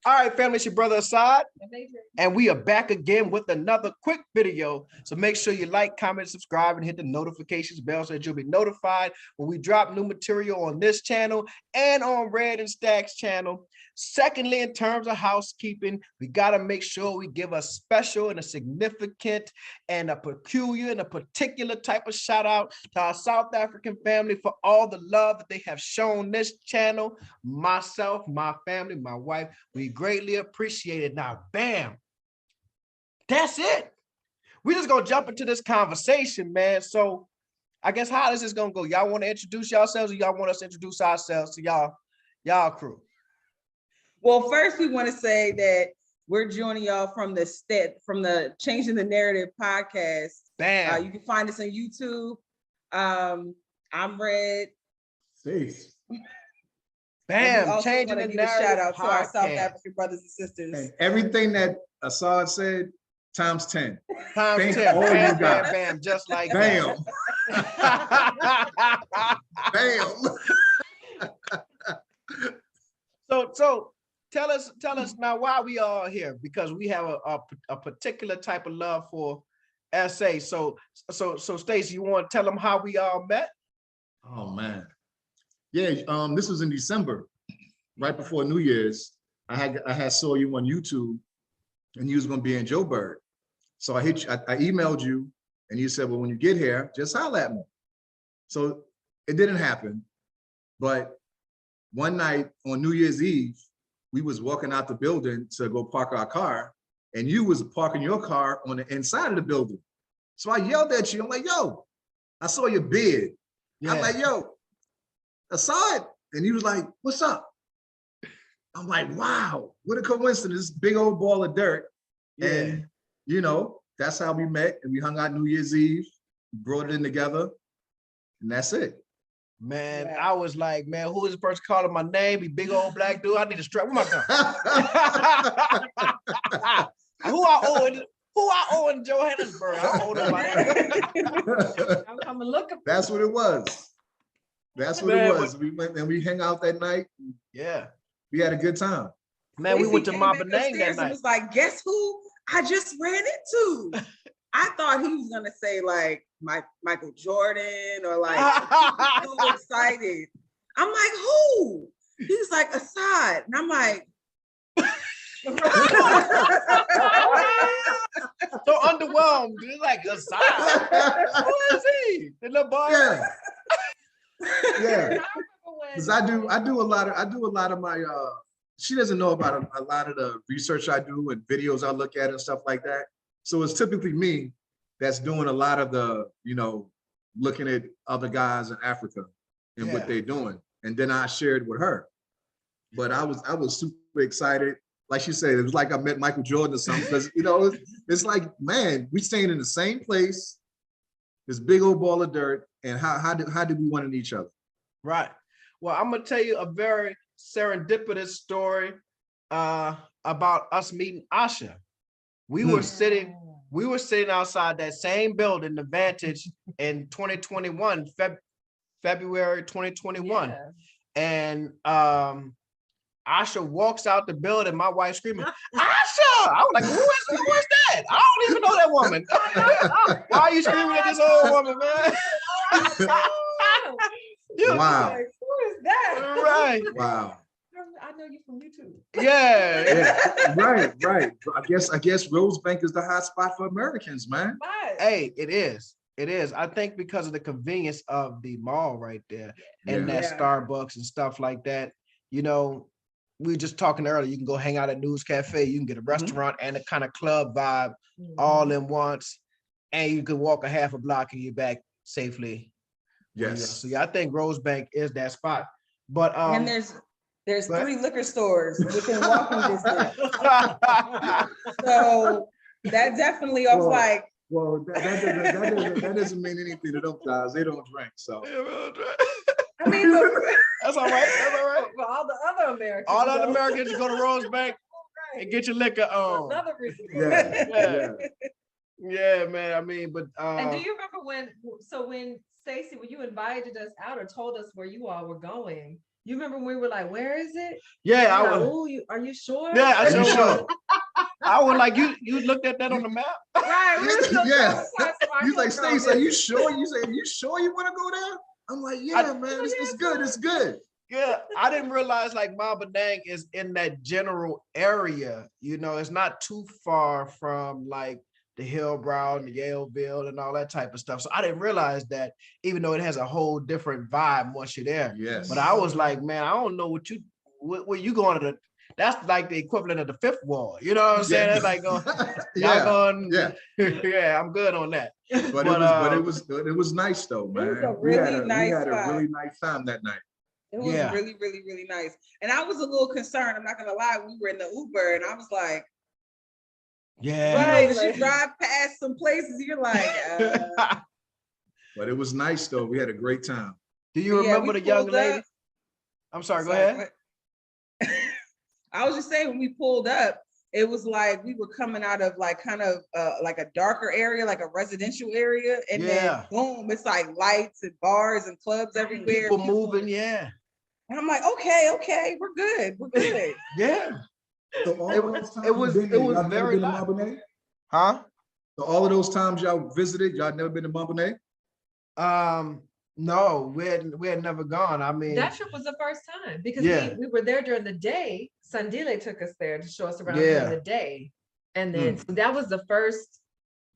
All right, family, it's your brother Assad, and we are back again with another quick video. So make sure you like, comment, subscribe, and hit the notifications bell so that you'll be notified when we drop new material on this channel and on Red and Stack's channel. Secondly, in terms of housekeeping, we got to make sure we give a special and a significant and a peculiar and a particular type of shout out to our South African family for all the love that they have shown this channel. Myself, my family, my wife, we greatly appreciate it. Now, bam, that's it. We're just going to jump into this conversation, man. So I guess how is this going to go? Y'all want to introduce yourselves, or y'all want us to introduce ourselves to y'all crew? Well, first we want to say that we're joining y'all from the Changing the Narrative podcast. Bam. You can find us on YouTube. I'm Red. Peace. Bam. Changing the Narrative. Shout out podcast. to our South African brothers and sisters. And everything that Assad said, times 10. Times 10. Bam, bam, bam. Just like bam. Bam. So tell us now why we are here, because we have a particular type of love for SA. So Stacey, you want to tell them how we all met? Oh man. Yeah, this was in December, right before New Year's. I had saw you on YouTube and you was gonna be in Joburg. So I emailed you and you said, well, when you get here, just holler at me. So it didn't happen. But one night on New Year's Eve, we was walking out the building to go park our car, and you was parking your car on the inside of the building. So I yelled at you. I'm like, yo, I saw your beard. Yeah. I'm like, yo, Assad. And he was like, what's up? I'm like, wow, what a coincidence. Big old ball of dirt. Yeah. And, you know, that's how we met. And we hung out New Year's Eve, brought it in together, and that's it. Man, yeah. I was like, man, who is this person calling my name? He big old black dude. I need a strap. Where my gun? Who I owe in Johannesburg? I don't owe nobody. I'm coming looking. That's what it was. That's what it was. We went and we hang out that night. Yeah. We had a good time. Man, we went to Maboneng that night. It was like, guess who I just ran into? I thought he was gonna say like Michael Jordan or like so excited. I'm like, who? He's like Assad, and I'm like, so underwhelmed. He's like Assad. Who is he? The little boy. Yeah. Yeah. Because I do a lot of my she doesn't know about a lot of the research I do and videos I look at and stuff like that. So it's typically me that's doing a lot of the, you know, looking at other guys in Africa and what they're doing. And then I shared with her. But I was super excited. Like she said, it was like I met Michael Jordan or something. Because, you know, it's like, man, we staying in the same place, this big old ball of dirt. And how did we want each other? Right. Well, I'm going to tell you a very serendipitous story about us meeting Asha. We were sitting outside that same building, the Vantage, in 2021, February 2021. Yeah. And Asha walks out the building, my wife screaming, Asha! I was like, who is that? I don't even know that woman. Why are you screaming at this old woman, man? Wow. Like, who is that? Right. Wow. I know you from YouTube. Yeah. Right. I guess Rosebank is the hot spot for Americans, man. Hey, it is. I think because of the convenience of the mall right there and that Starbucks and stuff like that. You know, we were just talking earlier, you can go hang out at News Cafe, you can get a restaurant and a kind of club vibe all in once, and you can walk a half a block and you're back safely. Yes. So yeah, I think Rosebank is that spot. But and there's 3 liquor stores within walking distance. So that definitely was like. Well, that doesn't mean anything to them guys. They don't drink, so. I mean, that's all right. That's all right. For all the other Americans. All the other Americans, you go to Rosebank and get your liquor on. Another reason. Yeah, man. I mean, but. And do you remember when Stacey, when you invited us out or told us where you all were going, You remember when we were like, where is it? Yeah, I Like, was. oh, are you sure? Yeah, I Are you sure sure? was. I was like, you looked at that on the map? Right. We were so Yeah. traumatized. You like, Stacey, are you sure? You say, you sure you want to go there? I'm like, yeah, man, it's good. It's good. Yeah, I didn't realize like Mama Dang is in that general area. You know, it's not too far from like the Hillbrow and the Yaleville and all that type of stuff. So I didn't realize that, even though it has a whole different vibe once you're there. Yes. But I was like, man, I don't know where you going to that's like the equivalent of the fifth wall. You know what I'm saying? That's like going, y'all going, yeah, I'm good on that. But it was nice though, man. It was a really we had a nice really nice time that night. It was really, really, really nice. And I was a little concerned. I'm not gonna lie. We were in the Uber, and I was like, yeah, right. You drive past some places, you're like, But it was nice though. We had a great time. Do you remember the young lady? I'm sorry, go ahead. I was just saying, when we pulled up, it was like we were coming out of like kind of like a darker area, like a residential area, and then boom, it's like lights and bars and clubs everywhere. People moving, yeah. And I'm like, okay, we're good. Yeah. So it was very nice. Huh? So all of those times y'all visited, y'all never been to Montbonnet? No, we had never gone. I mean, that trip was the first time because we were there during the day. Sandile took us there to show us around during the day. And then so that was the first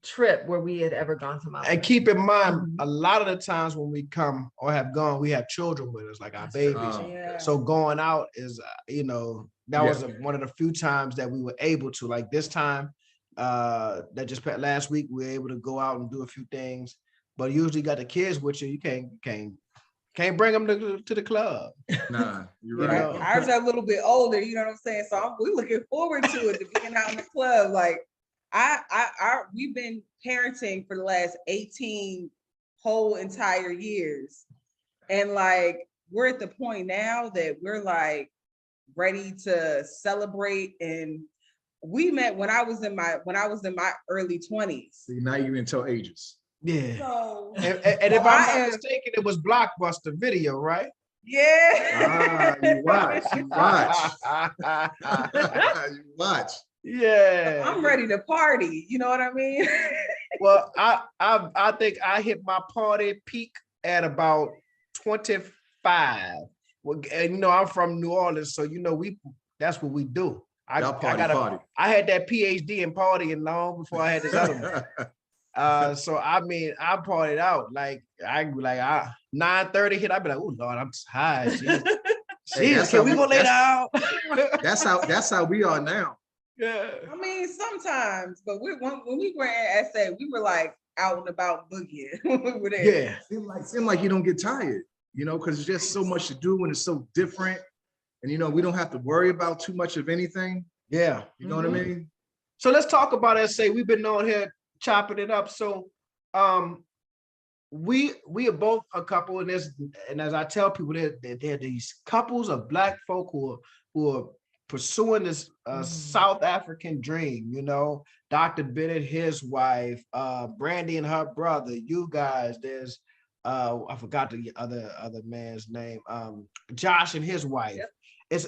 trip where we had ever gone to Montbonnet. And keep in mind, a lot of the times when we come or have gone, we have children with us, like our babies. So going out is, you know, that was one of the few times that we were able to. Like this time, that just last week, we were able to go out and do a few things. But usually got the kids with you. You can't bring them to the club. Nah, you're right. You know? Ours are a little bit older, you know what I'm saying? So we're looking forward to it, to being out in the club. Like we've been parenting for the last 18 whole entire years. And like, we're at the point now that we're like ready to celebrate. And we met when I was in my early 20s. See, now you can tell ages. Yeah. So, and if I'm not mistaken, it was Blockbuster Video, right? Yeah. You watch. You watch. Yeah. I'm ready to party. You know what I mean? Well, I think I hit my party peak at about 25. Well, and you know, I'm from New Orleans, so you know that's what we do. I had that PhD in partying long before I had this other one. So I mean, I partied out like 9:30 hit. I'd be like, oh Lord, I'm tired. Jeez, can we go lay down? That's how we are now. Yeah. I mean, sometimes, but when we were at SA, we were like out and about boogieing when we were there. Yeah. Seem like you don't get tired, you know, because there's just so much to do and it's so different. And you know, we don't have to worry about too much of anything. Yeah. You know what I mean? So let's talk about SA. We've been on here chopping it up. So we are both a couple, and as I tell people, there are these couples of Black folk who are pursuing this South African dream. You know, Dr. Bennett, his wife, Brandy and her brother, you guys. There's I forgot the other man's name, Josh and his wife. Yep.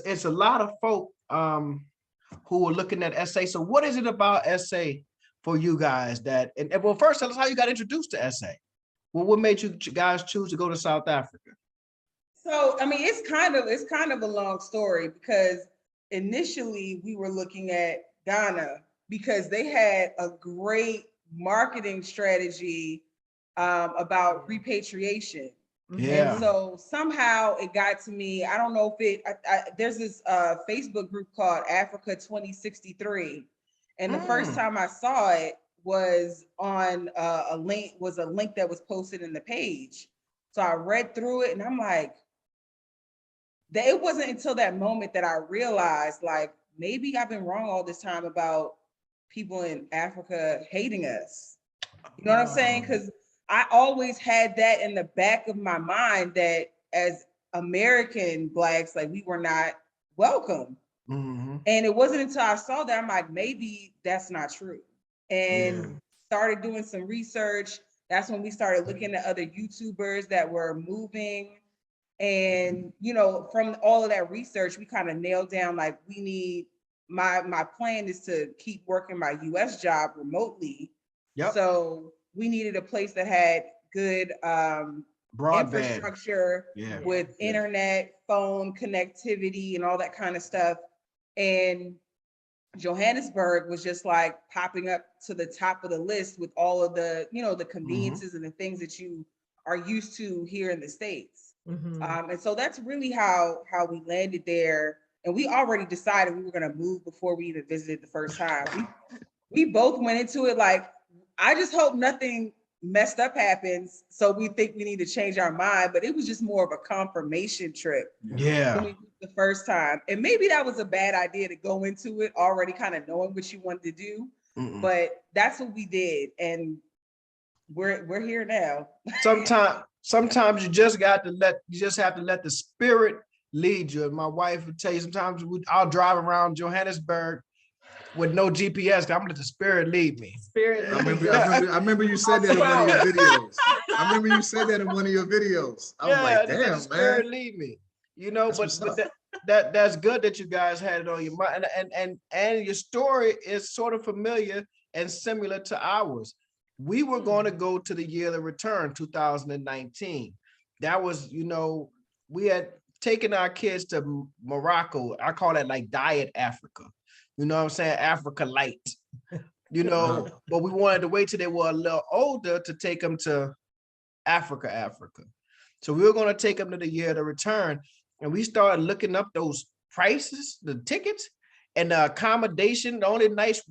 It's a lot of folk who are looking at SA. So what is it about SA for you guys that, and well, first tell us how you got introduced to SA. Well, what made you guys choose to go to South Africa? So, I mean, it's kind of a long story, because initially we were looking at Ghana because they had a great marketing strategy about repatriation. Yeah. And so somehow it got to me. I don't know if there's this Facebook group called Africa 2063. And the first time I saw it was on a link that was posted in the page. So I read through it and I'm like, it wasn't until that moment that I realized, like, maybe I've been wrong all this time about people in Africa hating us. You know what I'm saying? Because I always had that in the back of my mind that as American Blacks, like, we were not welcome. And it wasn't until I saw that I'm like, maybe that's not true. And started doing some research. That's when we started looking at other YouTubers that were moving And, you know, from all of that research, we kind of nailed down, like, we need, my plan is to keep working my US job remotely. Yep. So we needed a place that had good broadband infrastructure with internet, phone connectivity, and all that kind of stuff. And Johannesburg was just like popping up to the top of the list with all of the, you know, the conveniences and the things that you are used to here in the States. And so that's really how we landed there. And we already decided we were going to move before we even visited the first time. We both went into it like, I just hope nothing messed up happens, so we think we need to change our mind. But it was just more of a confirmation trip. Yeah. The first time. And maybe that was a bad idea to go into it already kind of knowing what you wanted to do. But that's what we did. And we're here now. Sometimes you just have to let the spirit lead you. And my wife would tell you sometimes I'll drive around Johannesburg with no GPS. I'm gonna let the spirit lead me. I remember you said that in one of your videos. I remember you said that in one of your videos. I was like, damn, man. Spirit lead me. You know, but that's good that you guys had it on your mind. And your story is sort of familiar and similar to ours. We were going to go to the year of return, 2019. That was, you know, we had taken our kids to Morocco. I call that like Diet Africa. You know what I'm saying? Africa light. You know, but we wanted to wait till they were a little older to take them to Africa. So we were going to take them to the year of return. And we started looking up those prices, the tickets, and the accommodation. The only nice,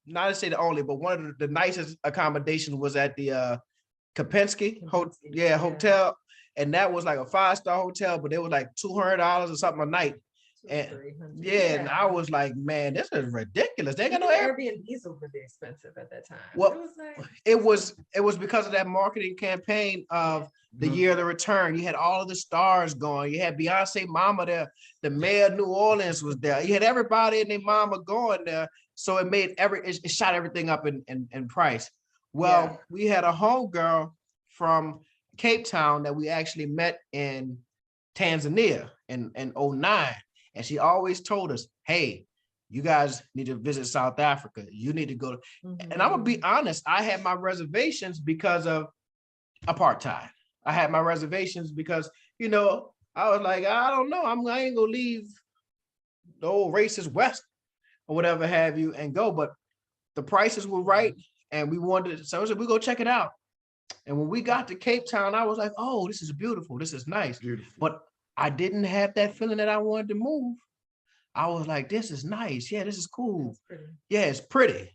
not to say the only, but one of the nicest accommodations was at the Kapinski hotel. And that was like a 5-star hotel, but it was like $200 or something a night. And and I was like, man, this is ridiculous. They got no Airbnbs over there expensive at that time. Well, it was because of that marketing campaign of the year of the return. You had all of the stars going. You had Beyonce mama there. The mayor of New Orleans was there. You had everybody and their mama going there. So it made it shot everything up in price. Well, we had a homegirl from Cape Town that we actually met in Tanzania in 2009. And she always told us, hey, you guys need to visit South Africa. You need to go. And I'm gonna be honest, I had my reservations because of apartheid. I had my reservations because, you know, I was like, I don't know, I ain't gonna leave the old racist West or whatever have you and go. But the prices were right. And we wanted to, so I said, we go check it out. And when we got to Cape Town, I was like, oh, this is beautiful. This is nice. Beautiful. But I didn't have that feeling that I wanted to move. I was like, this is nice. Yeah, this is cool. Yeah, it's pretty.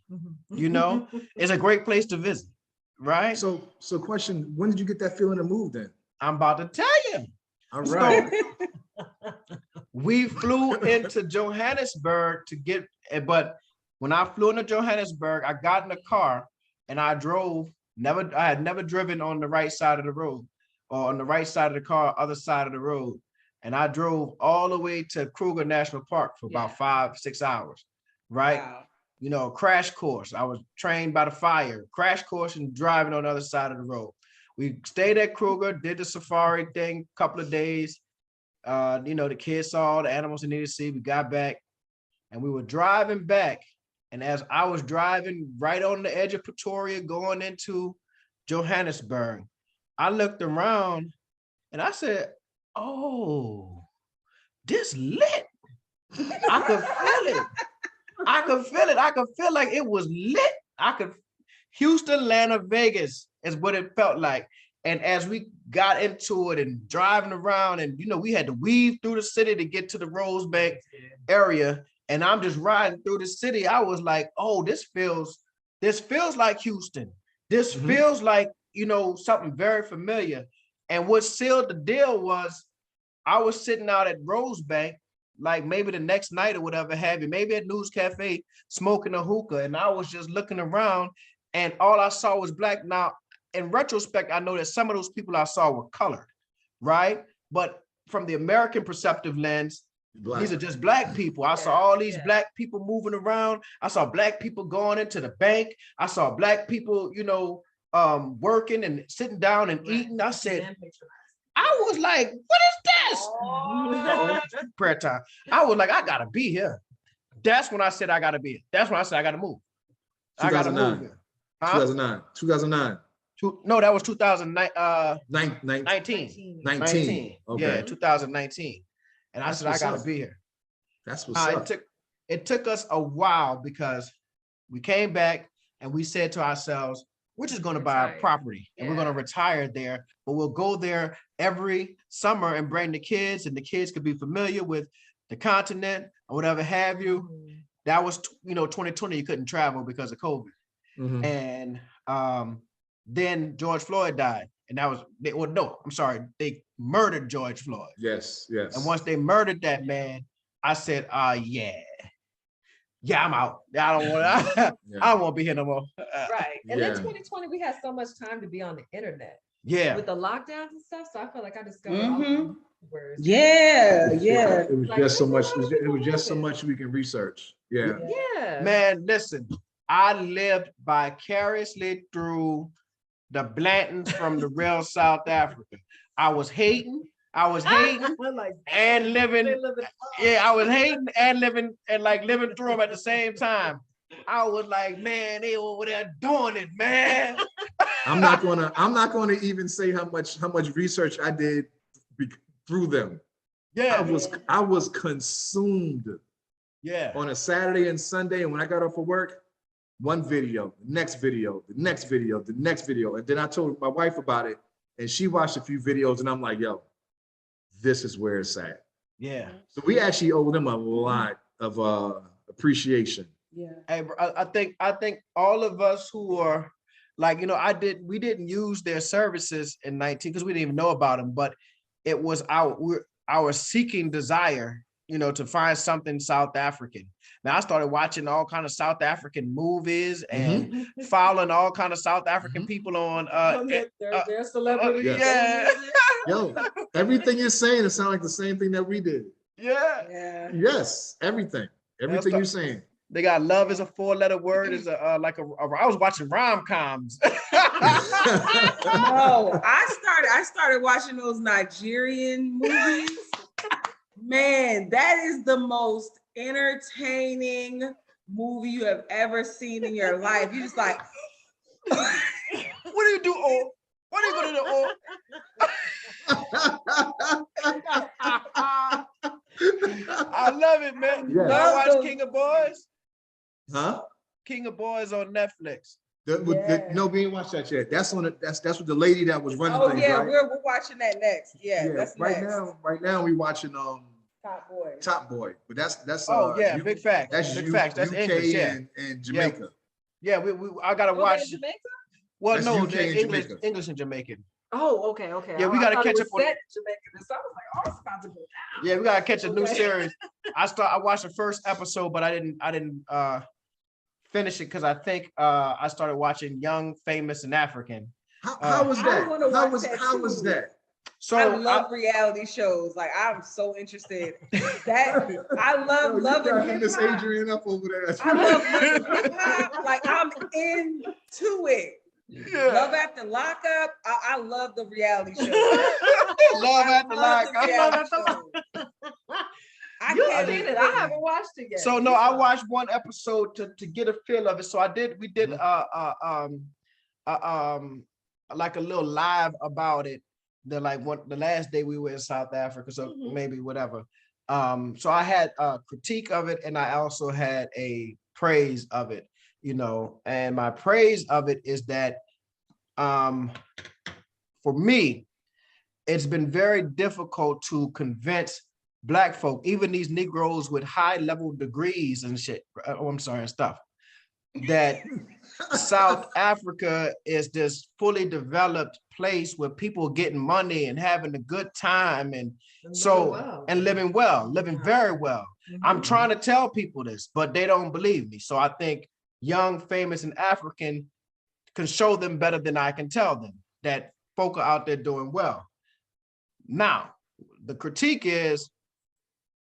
You know, it's a great place to visit, right? So question, when did you get that feeling to move then? I'm about to tell you. All right. So, we flew into Johannesburg but when I flew into Johannesburg, I got in the car and I drove. I had never driven on the right side of the road or on the right side of the car, other side of the road. And I drove all the way to Kruger National Park for about 5-6 hours, right? Wow. You know, crash course. I was trained by the fire, crash course and driving on the other side of the road. We stayed at Kruger, did the safari thing, a couple of days. You know, the kids saw all the animals they needed to see. We got back and we were driving back. And as I was driving right on the edge of Pretoria, going into Johannesburg, I looked around and I said, oh, this lit. I could feel it. I could feel it. I could feel like it was lit. Houston, Atlanta, Vegas is what it felt like. And as we got into it and driving around and, you know, we had to weave through the city to get to the Rosebank area. And I'm just riding through the city. I was like, oh, this feels like Houston. This feels like, you know, something very familiar. And what sealed the deal was I was sitting out at Rosebank, like maybe the next night or whatever have you, maybe at News Cafe, smoking a hookah. And I was just looking around and all I saw was black. Now, in retrospect, I know that some of those people I saw were colored, right? But from the American perceptive lens, these are just black people. I saw all these black people moving around. I saw black people going into the bank. I saw black people, you know, working and sitting down and eating. I said, I was like, what is this? Prayer time. I was like, I gotta be here. That's when I said I gotta be here. That's when I said I gotta move. I gotta move here. 2009. No, that was 2009. 19. Okay. Yeah, 2019. And I That's said I what's gotta up. be here. That's what's up. It took us a while because we came back and we said to ourselves, we're just going to buy a property and we're going to retire there, but we'll go there every summer and bring the kids, and the kids could be familiar with the continent or whatever have you. That was, 2020, you couldn't travel because of COVID. And then George Floyd died. And that was, they murdered George Floyd. Yes. And once they murdered that man, I said, yeah, I'm out. I don't want to. I don't want to be here no more. Right. And then 2020, we had so much time to be on the internet. Yeah. With the lockdowns and stuff, so I felt like I discovered all the words. Yeah. It was just so much. It was just so much we can research. Yeah. Man, listen, I lived vicariously through the Blantons from the real South Africa. I was hating and living. Yeah, I was hating and living and living through them at the same time. I was like, man, they over there doing it, man. I'm not gonna even say how much research I did through them. Yeah, I was consumed. Yeah. On a Saturday and Sunday, and when I got off of work, one video, the next video, the next video, the next video, and then I told my wife about it, and she watched a few videos, and I'm like, yo, this is where it's at. Yeah. So we actually owe them a lot of appreciation. Yeah. Hey, I think all of us who are we didn't use their services in 19 because we didn't even know about them, but it was our seeking desire, to find something South African. Now I started watching all kind of South African movies and following all kind of South African people on their celebrities. Yo, everything you're saying, it sounds like the same thing that we did. Yeah. Yes, everything you're saying. They got love is a 4-letter word. Is I was watching rom-coms. No, I started watching those Nigerian movies. Man, that is the most entertaining movie you have ever seen in your life. You just like, what do you do? Oh, what are you gonna do? Oh, I love it, man. Yeah. I watch King of Boys. Huh? King of Boys on Netflix. No, we ain't watched that yet. That's with the lady that was running things. Yeah, right? we're watching that next. Yeah, that's right next. Right now we watching Top Boy. But that's big fact. That's big facts. That's UK English, and Jamaica. Yeah, I gotta watch Jamaica? Well, that's no, UK and English and Jamaican. Oh, okay. Yeah, we gotta catch up on Jamaican. So I was like, oh, it's about to go down. Yeah, we gotta catch a new series. I watched the first episode, but I didn't finish it because I think I started watching Young, Famous, and African. How was that? How was that? So I love reality shows. Like I'm so interested. I love loving Miss Adrian up over there. I love hip hop. Like I'm into it. Yeah. Love After Lockup. I love the reality show. Love After Lockup. I haven't watched it yet. So no, I watched one episode to get a feel of it. So we did like a little live about it. The last day we were in South Africa, so maybe whatever. So I had a critique of it, and I also had a praise of it, and my praise of it is that for me, it's been very difficult to convince Black folk, even these Negroes with high level degrees and shit, and stuff, that South Africa is this fully developed place where people are getting money and having a good time and living very well. I'm trying to tell people this, but they don't believe me. So I think Young, Famous, and African can show them better than I can tell them that folk are out there doing well. Now, the critique is,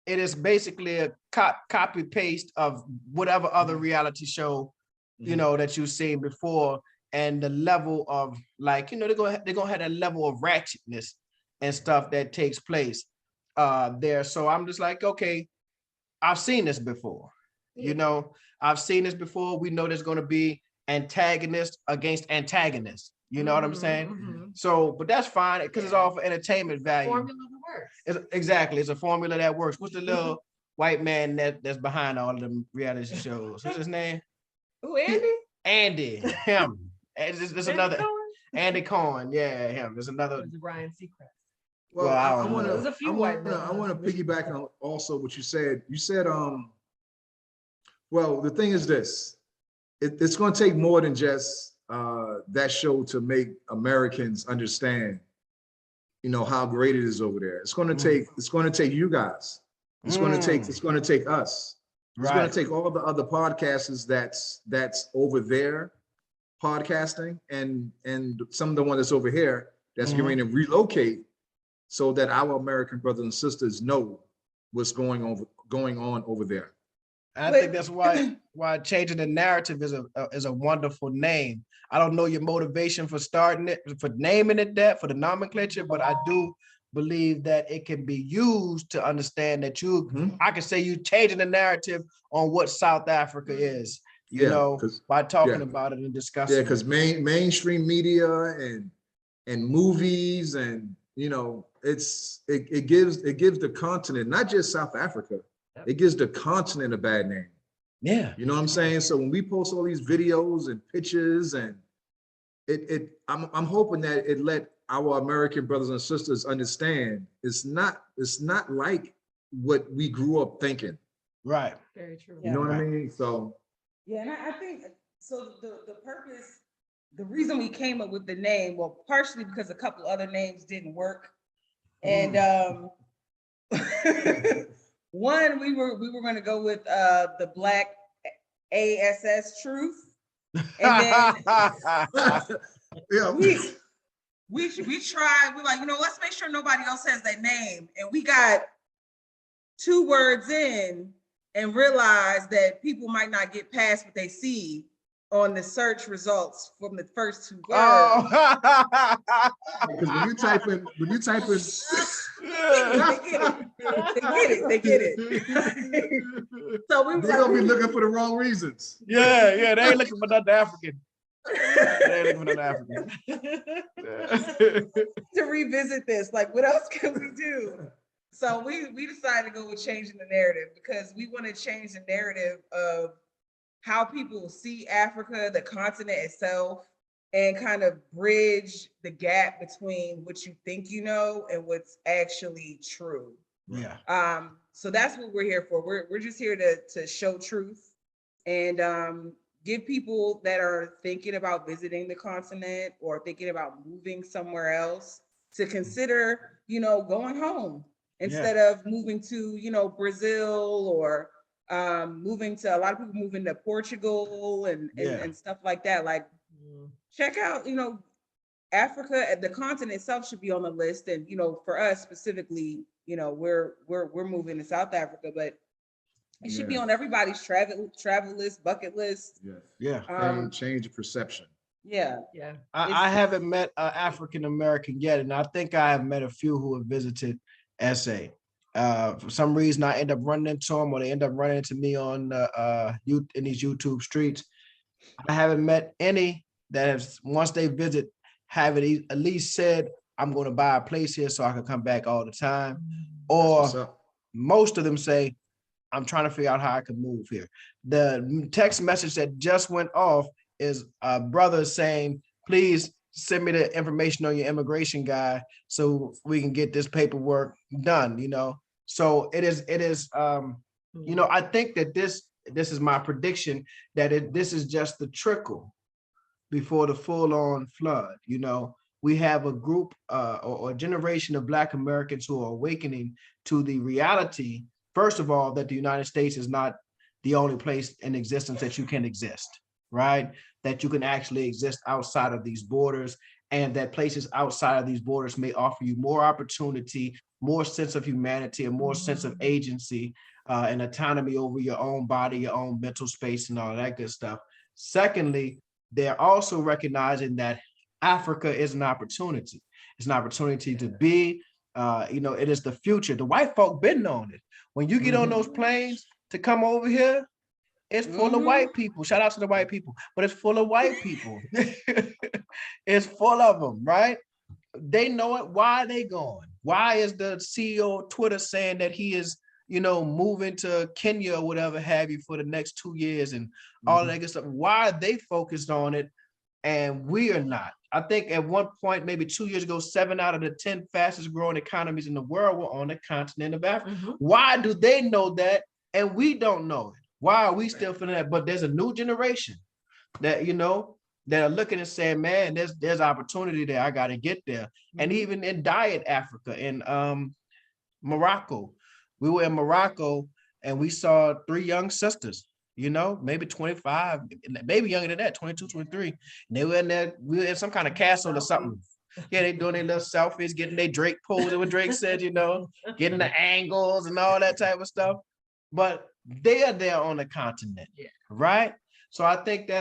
it is basically a copy paste of whatever other reality show that you've seen before, and the level of they're gonna have that level of ratchetness and stuff that takes place there. So I'm just like, okay, I've seen this before. You know, I've seen this before. We know there's going to be antagonist against antagonist. You know what I'm saying? So, but that's fine because it's all for entertainment value. Formula that works. Exactly. It's a formula that works. What's the little white man that's behind all of them reality shows? What's his name? Who, Andy? Andy. Him. There's another Andy Cohen. Yeah, him. There's another. Ryan Seacrest. Well, I want to piggyback on also what you said. You said, well, the thing is this, it's going to take more than just that show to make Americans understand, you know, how great it is over there. It's going to take you guys. It's going to take us. It's going to take all the other podcasters that's over there podcasting and some of the one that's over here that's going to relocate so that our American brothers and sisters know what's going on over there. I think that's why changing the narrative is a wonderful name. I don't know your motivation for starting it, for naming it that, for the nomenclature, but I do believe that it can be used to understand that I can say you changing the narrative on what South Africa is, you know, by talking about it and discussing. Yeah, because mainstream media and movies and, you know, it gives the continent, not just South Africa, it gives the continent a bad name. Yeah. You know what I'm saying? So when we post all these videos and pictures and I'm hoping that it let our American brothers and sisters understand it's not like what we grew up thinking. Right. Very true. You know what I mean? So yeah, and I think so the purpose, the reason we came up with the name, well, partially because a couple other names didn't work. And one, we were going to go with the Black ASS Truth. And then we tried, we're like, you know, let's make sure nobody else has that name. And we got 2 words in and realized that people might not get past what they see on the search results from the first 2 words. Because when you type in they get it. So they're gonna be looking for the wrong reasons. Yeah, they ain't looking for nothing African. They ain't looking for nothing African. To revisit this, like, what else can we do? So we decided to go with changing the narrative because we want to change the narrative of how people see Africa, the continent itself, and kind of bridge the gap between what you think you know and what's actually true. Yeah. So that's what we're here for. We're just here to show truth and give people that are thinking about visiting the continent or thinking about moving somewhere else to consider, you know, going home instead of moving to, you know, Brazil or moving to, a lot of people moving to Portugal and stuff like that. Like, check out, you know, Africa, the continent itself should be on the list. And, you know, for us specifically, you know, we're moving to South Africa, but it should be on everybody's travel list, bucket list. Change the perception. I haven't met an African American yet, and I think I have met a few who have visited SA. For some reason, I end up running into them, or they end up running into me on in these YouTube streets. I haven't met any that has, once they visit, have it at least said, "I'm going to buy a place here so I can come back all the time," or most of them say, "I'm trying to figure out how I can move here." The text message that just went off is a brother saying, "Please send me the information on your immigration guy so we can get this paperwork done," you know? So it is, you know, I think that this is my prediction that this is just the trickle before the full-on flood. You know, we have a group or a generation of Black Americans who are awakening to the reality, first of all, that the United States is not the only place in existence that you can exist, right? That you can actually exist outside of these borders, and that places outside of these borders may offer you more opportunity, more sense of humanity, and more sense of agency and autonomy over your own body, your own mental space, and all that good stuff. Secondly, they're also recognizing that Africa is an opportunity. It's an opportunity to be, it is the future. The white folk been on it. When you get on those planes to come over here, it's full of white people. Shout out to the white people, but it's full of white people. It's full of them, right? They know it. Why are they going? Why is the CEO of Twitter saying that he is, moving to Kenya or whatever have you for the next 2 years and all that good stuff? Why are they focused on it and we are not? I think at one point, maybe 2 years ago, 7 out of the 10 fastest growing economies in the world were on the continent of Africa. Why do they know that and we don't know it? Why are we still feeling that? But there's a new generation that, that are looking and saying, man, there's opportunity there. I got to get there. And even in Diet Africa, in Morocco, we were in Morocco and we saw 3 young sisters, maybe 25, maybe younger than that, 22, 23. And they were in there, we were in some kind of castle or something. Yeah, they doing their little selfies, getting their Drake pose, what Drake said, getting the angles and all that type of stuff. But they are there on the continent, right? So I think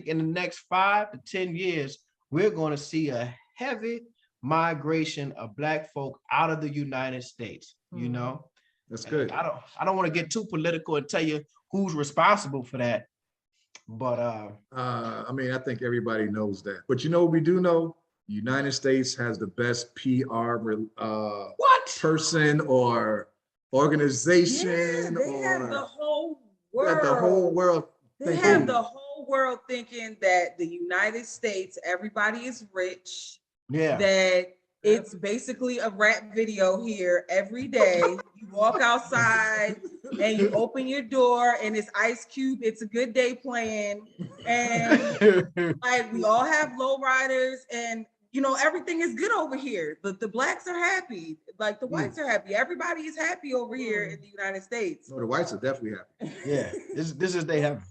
in the next 5 to 10 years, we're going to see a heavy migration of Black folk out of the United States, That's good. I don't want to get too political and tell you who's responsible for that. But I think everybody knows that. But we do know the United States has the best PR person or organization. They have the whole world. They thinking. have the whole world thinking that the United States, everybody is rich. Yeah. That it's basically a rap video here every day. You walk outside and you open your door and it's Ice Cube, It's a Good Day playing. And like we all have lowriders and everything is good over here. But the Blacks are happy. Like the whites are happy. Everybody is happy over here in the United States. No, the whites are definitely happy. Yeah, this is they have.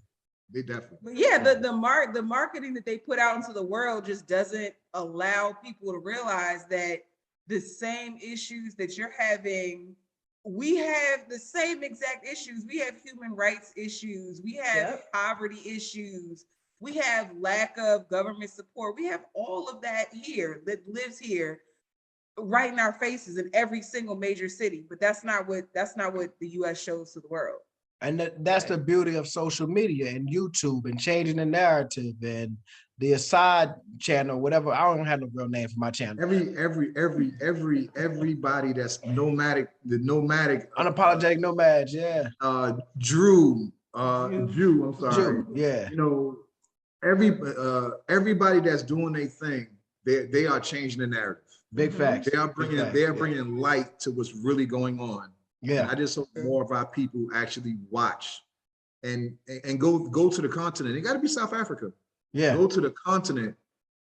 They definitely. But yeah, the marketing that they put out into the world just doesn't allow people to realize that the same issues that you're having, we have the same exact issues. We have human rights issues. We have poverty issues. We have lack of government support. We have all of that here that lives here right in our faces in every single major city. But that's not what the US shows to the world. And that's the beauty of social media and YouTube and changing the narrative and the Assad channel, whatever. I don't have no real name for my channel. Everybody that's nomadic, the nomadic. Unapologetic nomads, yeah. Drew, I'm sorry. Drew, yeah. Everybody that's doing their thing, they are changing the narrative. Big facts. They are bringing light to what's really going on. Yeah, and I just hope more of our people actually watch and go to the continent. It got to be South Africa. Yeah, go to the continent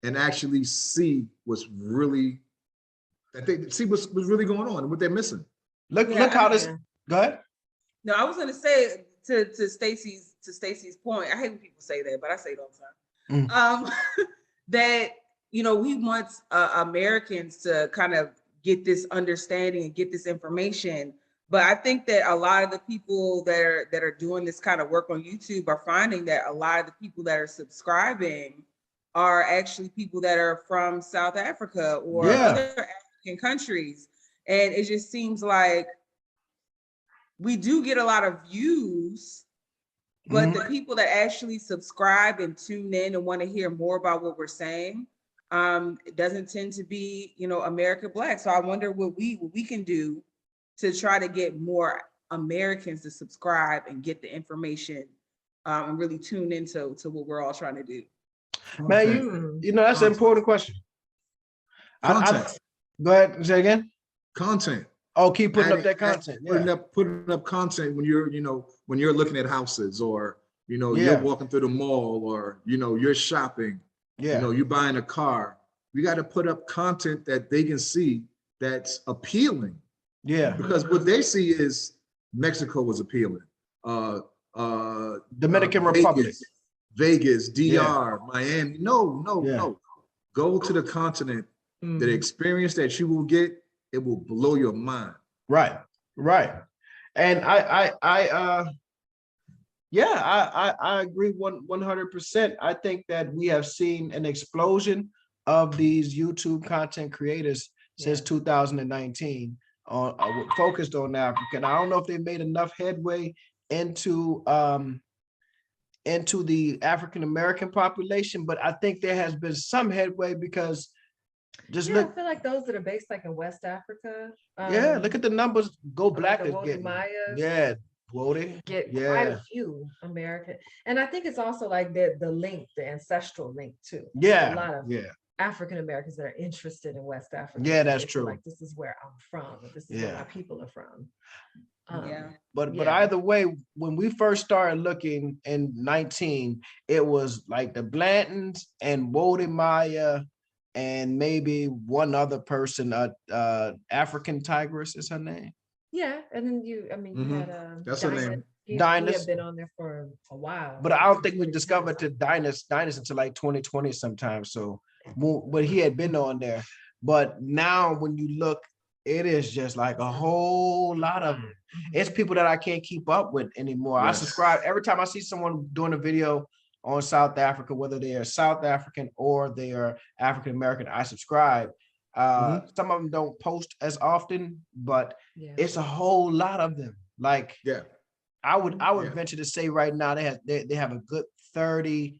and actually see what's really what's really going on and what they're missing. Look how this. Go ahead. No, I was going to say to Stacey's point. I hate when people say that, but I say it all the time. That we want Americans to kind of get this understanding and get this information. But I think that a lot of the people that are doing this kind of work on YouTube are finding that a lot of the people that are subscribing are actually people that are from South Africa or other African countries. And it just seems like we do get a lot of views, but the people that actually subscribe and tune in and want to hear more about what we're saying, it doesn't tend to be, American Black. So I wonder what we can do to try to get more Americans to subscribe and get the information and really tune into what we're all trying to do. Man, that's an important question. Content. Go ahead and say again. Content. Oh, keep putting up that content. Putting up content when you're looking at houses or you're walking through the mall or you're shopping. Yeah. You're buying a car. You got to put up content that they can see that's appealing. Yeah. Because what they see is Mexico was appealing. Dominican Republic. Vegas, DR, Miami. No. Go to the continent. The experience that you will get, it will blow your mind. Right. And I agree 100%. I think that we have seen an explosion of these YouTube content creators since 2019 on focused on Africa. And I don't know if they made enough headway into the African American population, but I think there has been some headway because just look. I feel like those that are based like in West Africa. Look at the numbers. Go Black like is getting. Wody. Get quite a few American, and I think it's also like the link, the ancestral link too. Yeah, a lot of African Americans that are interested in West Africa. Yeah, that's true. Like this is where I'm from. This is where my people are from. But either way, when we first started looking in 19, it was like the Blantons and Wody Maya and maybe one other person, African Tigress is her name. Yeah, and then you had that's her name. He had been on there for a while. But I don't think we discovered the Dinus until like 2020 sometime. So, but he had been on there. But now when you look, it is just like a whole lot of it. It's people that I can't keep up with anymore. Yes. I subscribe every time I see someone doing a video on South Africa, whether they are South African or they are African American, I subscribe. Some of them don't post as often, but it's a whole lot of them. Like, I would venture to say right now they have a good 30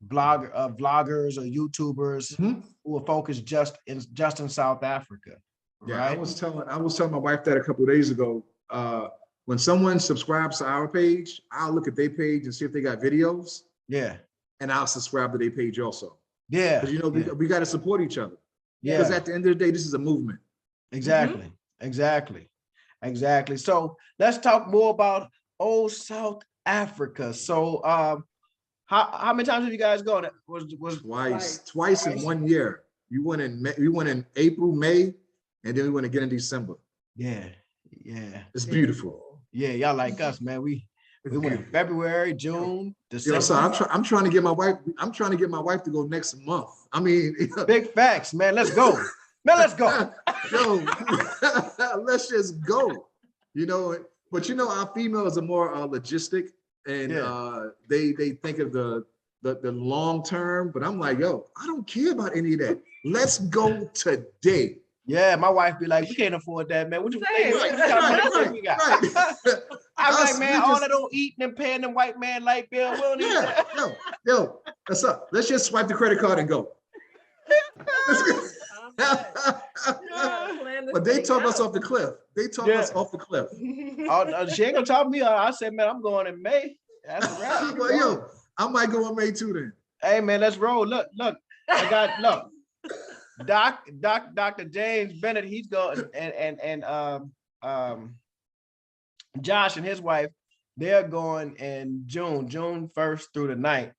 vloggers or YouTubers who are focused just in South Africa. Yeah, right? I was telling my wife that a couple of days ago. When someone subscribes to our page, I'll look at their page and see if they got videos. Yeah, and I'll subscribe to their page also. Yeah, because we got to support each other. Yeah, because at the end of the day, this is a movement. Exactly. So let's talk more about old South Africa. So how many times have you guys gone? Was twice in 1 year. We went in April, May, and then we went again in December. Yeah. It's beautiful. Yeah, y'all like us, man. We went in February, June, December. So I'm trying to get my wife. I'm trying to get my wife to go next month. I mean, big facts, man. Let's go. Man, let's go. Yo, let's just go. But our females are more logistic, and they think of the long term. But I'm like, yo, I don't care about any of that. Let's go today. Yeah, my wife be like, we can't afford that, man. What you think? Right. I'm like, man, all that don't eat and paying them white man light bill. We don't need that. Yo, what's up? Let's just swipe the credit card and go. But they talk us off the cliff. Oh, she ain't gonna talk me. I said, man, I'm going in May. That's a wrap. Well, yo, I might go in May too then. Hey, man, let's roll. Look. I got Dr. James Bennett. He's going and Josh and his wife. They're going in June 1st through the 9th.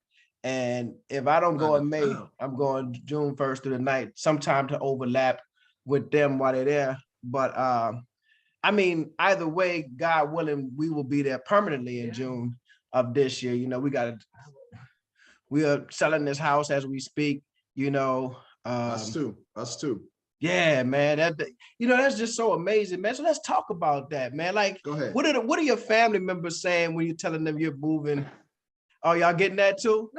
And if I don't go in May, I'm going June 1st through the 9th, sometime to overlap with them while they're there. But I mean, either way, God willing, we will be there permanently in June of this year. We are selling this house as we speak. Us too. Yeah, man. That's just so amazing, man. So let's talk about that, man. Like, go ahead. What are your family members saying when you're telling them you're moving? Oh, y'all getting that too?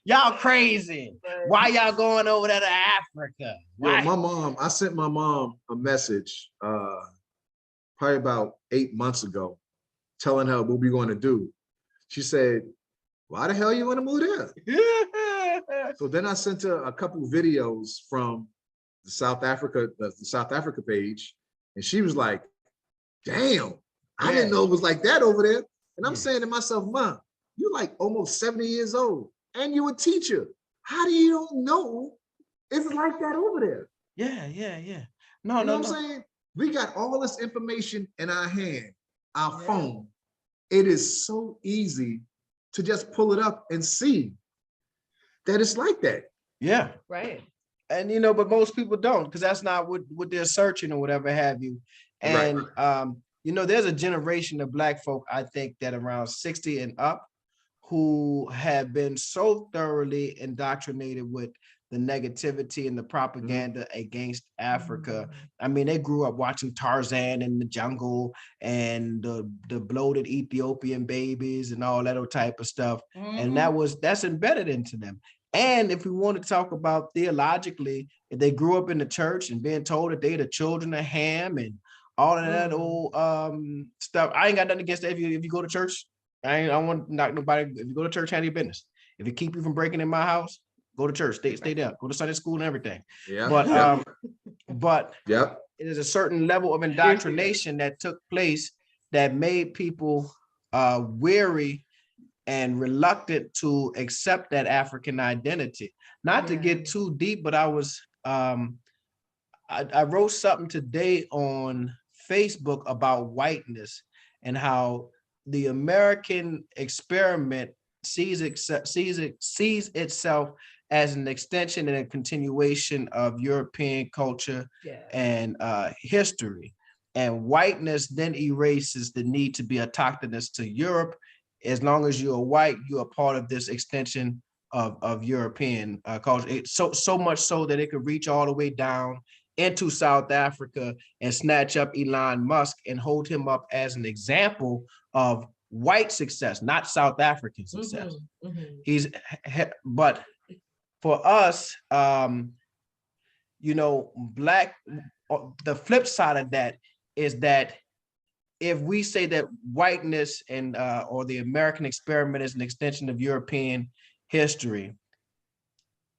Y'all crazy. Why y'all going over there to Africa? Yo, I sent my mom a message probably about 8 months ago, telling her what we're going to do. She said, why the hell you want to move there? So then I sent her a couple of videos from the South Africa page, and she was like, damn, I didn't know it was like that over there. And I'm saying to myself, Mom, you're like almost 70 years old and you're a teacher. How do you don't know it's like that over there? Yeah. No, what I'm saying? We got all this information in our hand, our phone. It is so easy to just pull it up and see that it's like that. Yeah. Right. And but most people don't, because that's not what they're searching or whatever have you. And there's a generation of Black folk, I think, that around 60 and up who have been so thoroughly indoctrinated with the negativity and the propaganda against Africa. I mean, they grew up watching Tarzan in the jungle and the bloated Ethiopian babies and all that type of stuff. And that's embedded into them. And if we want to talk about theologically, if they grew up in the church and being told that they're the children of Ham and all of that old stuff, I ain't got nothing against that. If you go to church, I don't want to knock nobody. If you go to church, handle your business. If it keep you from breaking in my house, go to church. Stay there. Go to Sunday school and everything. Yeah. But Yep. it is a certain level of indoctrination that took place that made people weary and reluctant to accept that African identity. Not to get too deep, but I wrote something today on Facebook about whiteness and how the American experiment sees itself as an extension and a continuation of European culture and history. And whiteness then erases the need to be autochthonous to Europe. As long as you're white, you're a part of this extension of European culture. So much so that it could reach all the way down into South Africa and snatch up Elon Musk and hold him up as an example of white success, not South African success. But for us, Black, the flip side of that is that if we say that whiteness and or the American experiment is an extension of European history,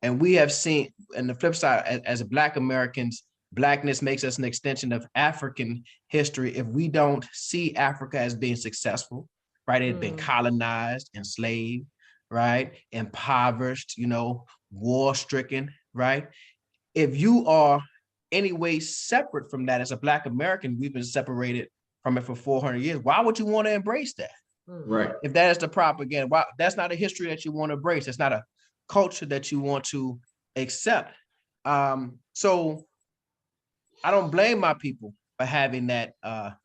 and we have seen, and the flip side, as Black Americans, Blackness makes us an extension of African history. If we don't see Africa as being successful, right? It had been colonized, enslaved, right? Impoverished, war-stricken, right? If you are any way separate from that as a Black American, we've been separated from it for 400 years. Why would you want to embrace that? Right. If that is the propaganda, why, that's not a history that you want to embrace. That's not a culture that you want to accept. So I don't blame my people for having that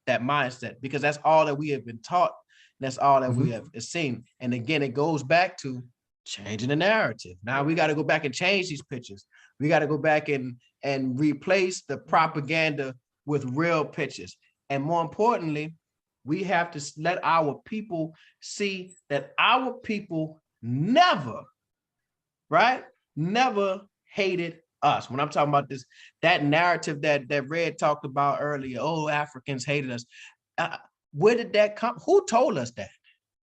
mindset, because that's all that we have been taught. That's all that we have seen. And again, it goes back to changing the narrative. Now we got to go back and change these pictures. We got to go back and replace the propaganda with real pictures. And more importantly, we have to let our people see that our people never hated us. When I'm talking about this, that narrative that Red talked about earlier, oh, Africans hated us. Where did that come? Who told us that?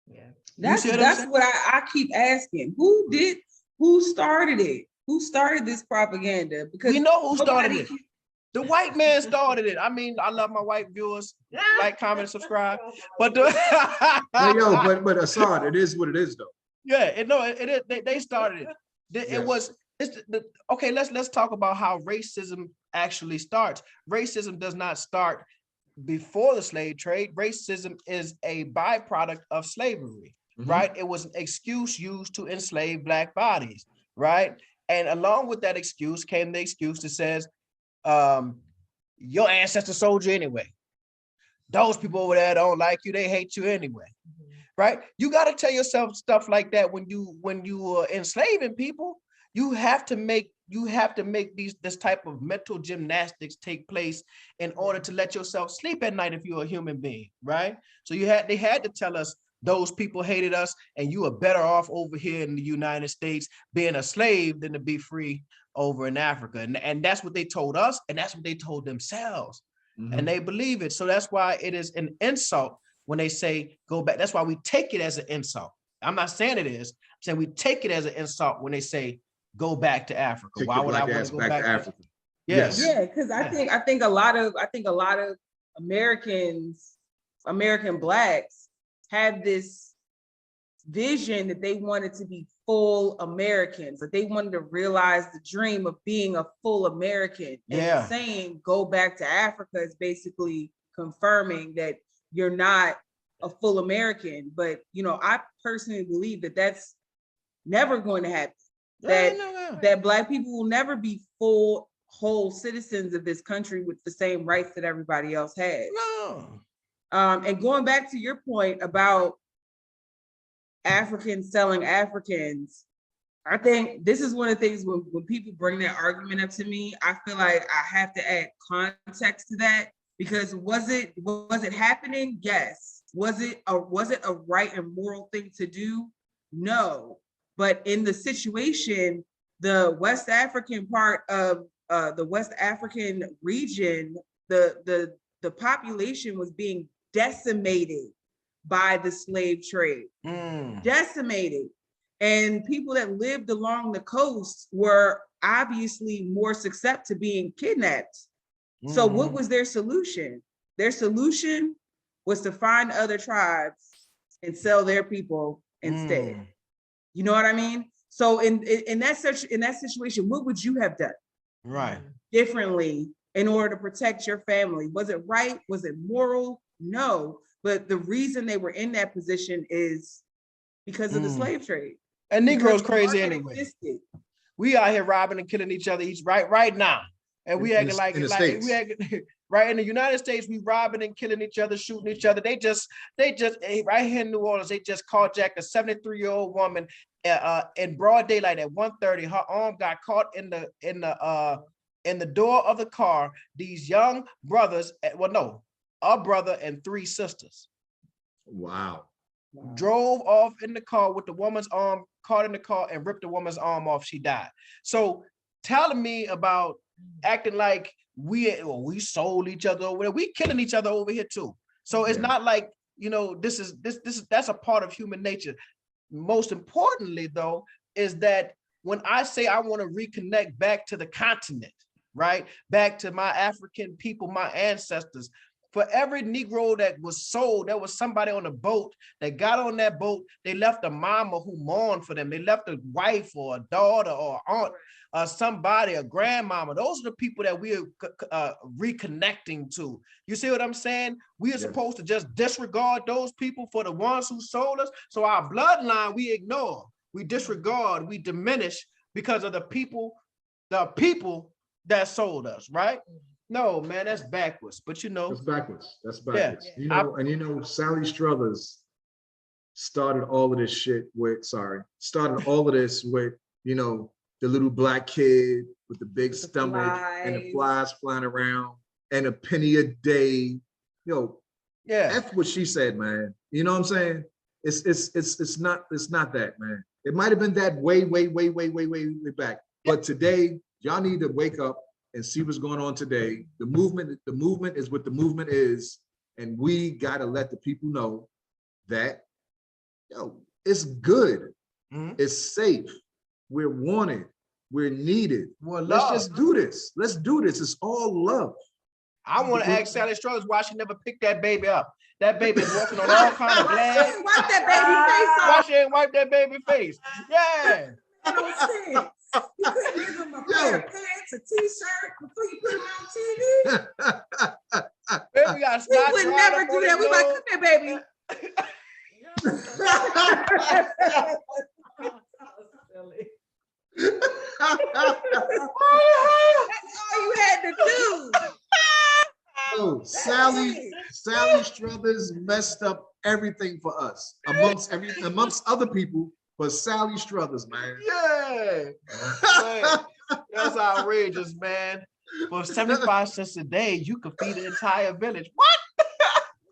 Yeah, that's what I keep asking. Who started it? Who started this propaganda? Because we know who started it. The white man started it. I mean, I love my white viewers. Like, comment, subscribe. But but Assad, it is what it is, though. Yeah, it is. They started it. It was. Okay, let's talk about how racism actually starts. Racism does not start before the slave trade. Racism is a byproduct of slavery, right? It was an excuse used to enslave Black bodies, right? And along with that excuse came the excuse that says, your ancestors sold you anyway. Those people over there don't like you, they hate you anyway, right? You got to tell yourself stuff like that when you are enslaving people. You have to make this type of mental gymnastics take place in order to let yourself sleep at night if you're a human being, right? So they had to tell us those people hated us and you are better off over here in the United States being a slave than to be free over in Africa. And that's what they told us, and that's what they told themselves. And they believe it. So that's why it is an insult when they say go back. That's why we take it as an insult. I'm not saying it is. I'm saying we take it as an insult when they say go back to Africa. Why would I want to go back to Africa? Yes. Yeah, because I think a lot of American Blacks have this vision that they wanted to be full Americans, that they wanted to realize the dream of being a full American. And saying go back to Africa is basically confirming that you're not a full American. But I personally believe that that's never going to happen. That Black people will never be full, whole citizens of this country with the same rights that everybody else has. No. And going back to your point about Africans selling Africans, I think this is one of the things when people bring that argument up to me, I feel like I have to add context to that, because was it happening? Yes. Was it a right and moral thing to do? No. But in the situation, the West African part of the West African region, the population was being decimated by the slave trade. Decimated. And people that lived along the coast were obviously more susceptible to being kidnapped. So what was their solution? Their solution was to find other tribes and sell their people instead. You know what I mean? So in that situation, what would you have done? Right. Differently in order to protect your family? Was it right? Was it moral? No. But the reason they were in that position is because of the slave trade. And Negroes crazy anyway. Existed. We out here robbing and killing each other right now. And we acting like we acting right in the United States, we robbing and killing each other, shooting each other. They just right here in New Orleans, they just carjacked a 73-year-old woman in broad daylight at 1:30. Her arm got caught in the door of the car. These young brothers, a brother and 3 sisters. Wow. Drove off in the car with the woman's arm caught in the car and ripped the woman's arm off. She died. So telling me about acting like we sold each other over there. We killing each other over here too. So it's not like, that's a part of human nature. Most importantly though, is that when I say I want to reconnect back to the continent, right? Back to my African people, my ancestors. For every Negro that was sold, there was somebody on a boat that got on that boat. They left a mama who mourned for them. They left a wife or a daughter or aunt, somebody, a grandmama. Those are the people that we are reconnecting to. You see what I'm saying? We are supposed to just disregard those people for the ones who sold us. So our bloodline, we ignore, we disregard, we diminish because of the people that sold us, right? No, man, that's backwards. But that's backwards. That's backwards. Yeah. Sally Struthers started all of this shit with, the little black kid with the big stomach and the flies flying around and a penny a day. F what she said, man. You know what I'm saying? It's not that, man. It might have been that way back. But today, y'all need to wake up and see what's going on today. The movement is what the movement is. And we got to let the people know that, it's good. It's safe. We're wanted. We're needed. Let's just do this. Let's do this. It's all love. I want to ask Sally Struthers why she never picked that baby up. That baby is walking on all kinds of glass. Wipe that baby face off. Why she ain't wipe that baby face? Yeah. No sense. You couldn't give him a pair of pants, a t-shirt before you put him on TV. Baby got we would never do that. We like, come here, baby. That's all you had to do. Oh, Sally Struthers messed up everything for us amongst other people, but Sally Struthers, man. Yeah. That's outrageous, man. For 75 cents a day, you could feed an entire village. What?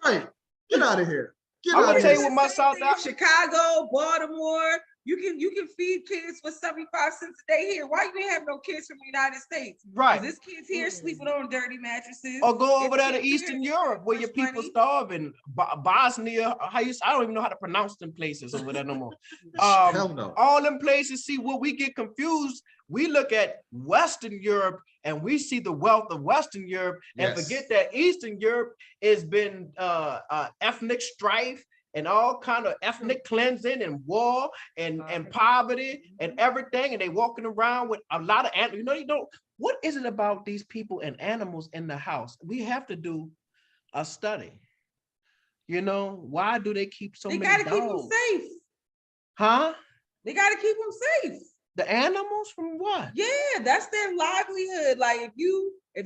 Right. Get out of here. I'm gonna tell you what my South Chicago, Baltimore. You can feed kids for 75 cents a day here. Why you ain't have no kids from the United States? Right. This kids here sleeping on dirty mattresses. Or go over there to Eastern Europe where your people starving. Bosnia, I don't even know how to pronounce them places over there no more. Hell no. All them places, see, where we get confused, we look at Western Europe and we see the wealth of Western Europe and forget that Eastern Europe has been ethnic strife and all kind of ethnic cleansing and war and poverty and everything. And they walking around with a lot of animals. What is it about these people and animals in the house? We have to do a study. Why do they keep so many dogs? They gotta keep them safe. Huh? They gotta keep them safe. The animals from what? Yeah, that's their livelihood. Like if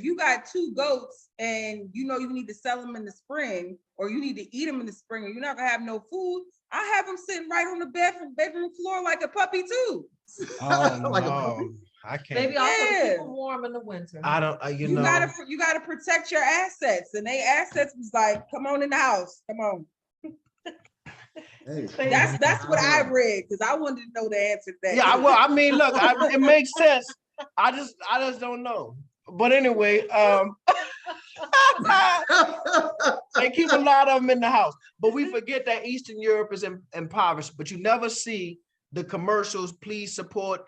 you got 2 goats and you need to sell them in the spring, or you need to eat them in the spring, or you're not gonna have no food, I have them sitting right on the bedroom floor like a puppy too. Oh, like no. a puppy? I can't. Maybe also to keep them warm in the winter. I don't. You gotta protect your assets, and they assets was like, come on in the house, come on. Hey. That's what I read because I wanted to know the answer to that. Yeah, well, I mean, look, it makes sense. I just don't know. But anyway, they keep a lot of them in the house. But we forget that Eastern Europe is impoverished, but you never see the commercials, please support,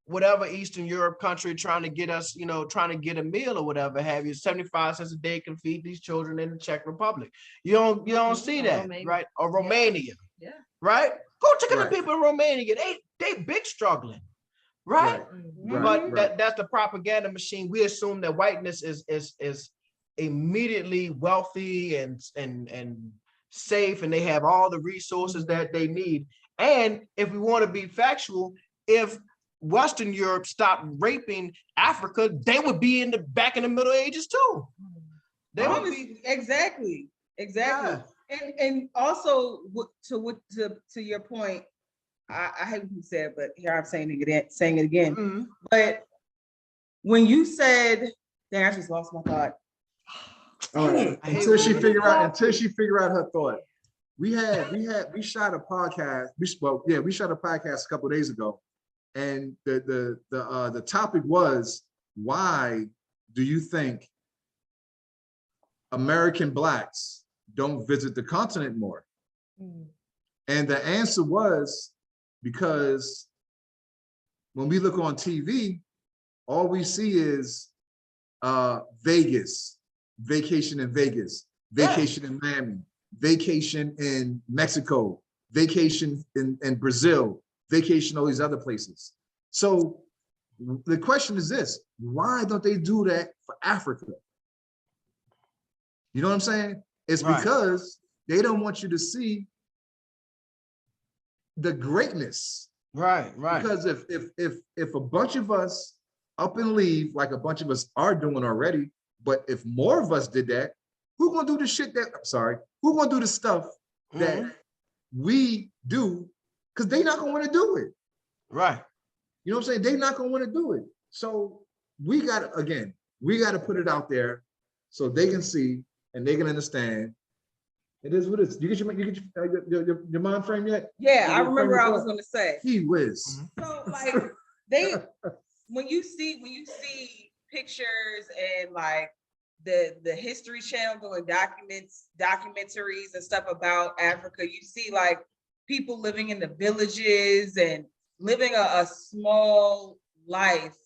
whatever Eastern Europe country trying to get us, trying to get a meal or whatever have you. 75 cents a day can feed these children in the Czech Republic. You don't see that, Romania. right? Or Romania. Yeah. Right? Go check out Right. the people in Romania. They big struggling. Right? But that's the propaganda machine. We assume that whiteness is immediately wealthy and safe, and they have all the resources that they need. And if we want to be factual, if Western Europe stopped raping Africa, they would be back in the Middle Ages too. They would be exactly. Yeah. And also to your point, I hate what you said, but here I'm saying it again. Mm-hmm. But when you said, dang, I just lost my thought. All right. Until she figure out her thought. We shot a podcast. We shot a podcast a couple of days ago, and the topic was, why do you think American Blacks don't visit the continent more? And the answer was, because when we look on TV, all we see is Vegas, vacation in Vegas, vacation in Miami, vacation in Mexico, vacation in Brazil, vacation all these other places. So the question is this: why don't they do that for Africa? You know what I'm saying? It's because they don't want you to see the greatness. Right. Because if a bunch of us up and leave, like a bunch of us are doing already, but if more of us did that, who's gonna do the shit who's gonna do the stuff that we do? Because they're not gonna want to do it. Right. You know what I'm saying? They're not gonna want to do it. So we gotta put it out there so they can see and they can understand. It is what it is. You get your mind frame yet? Yeah, I remember I was gonna say. Gee whiz. So like when you see pictures and like the History Channel doing documentaries and stuff about Africa, you see like people living in the villages and living a small life.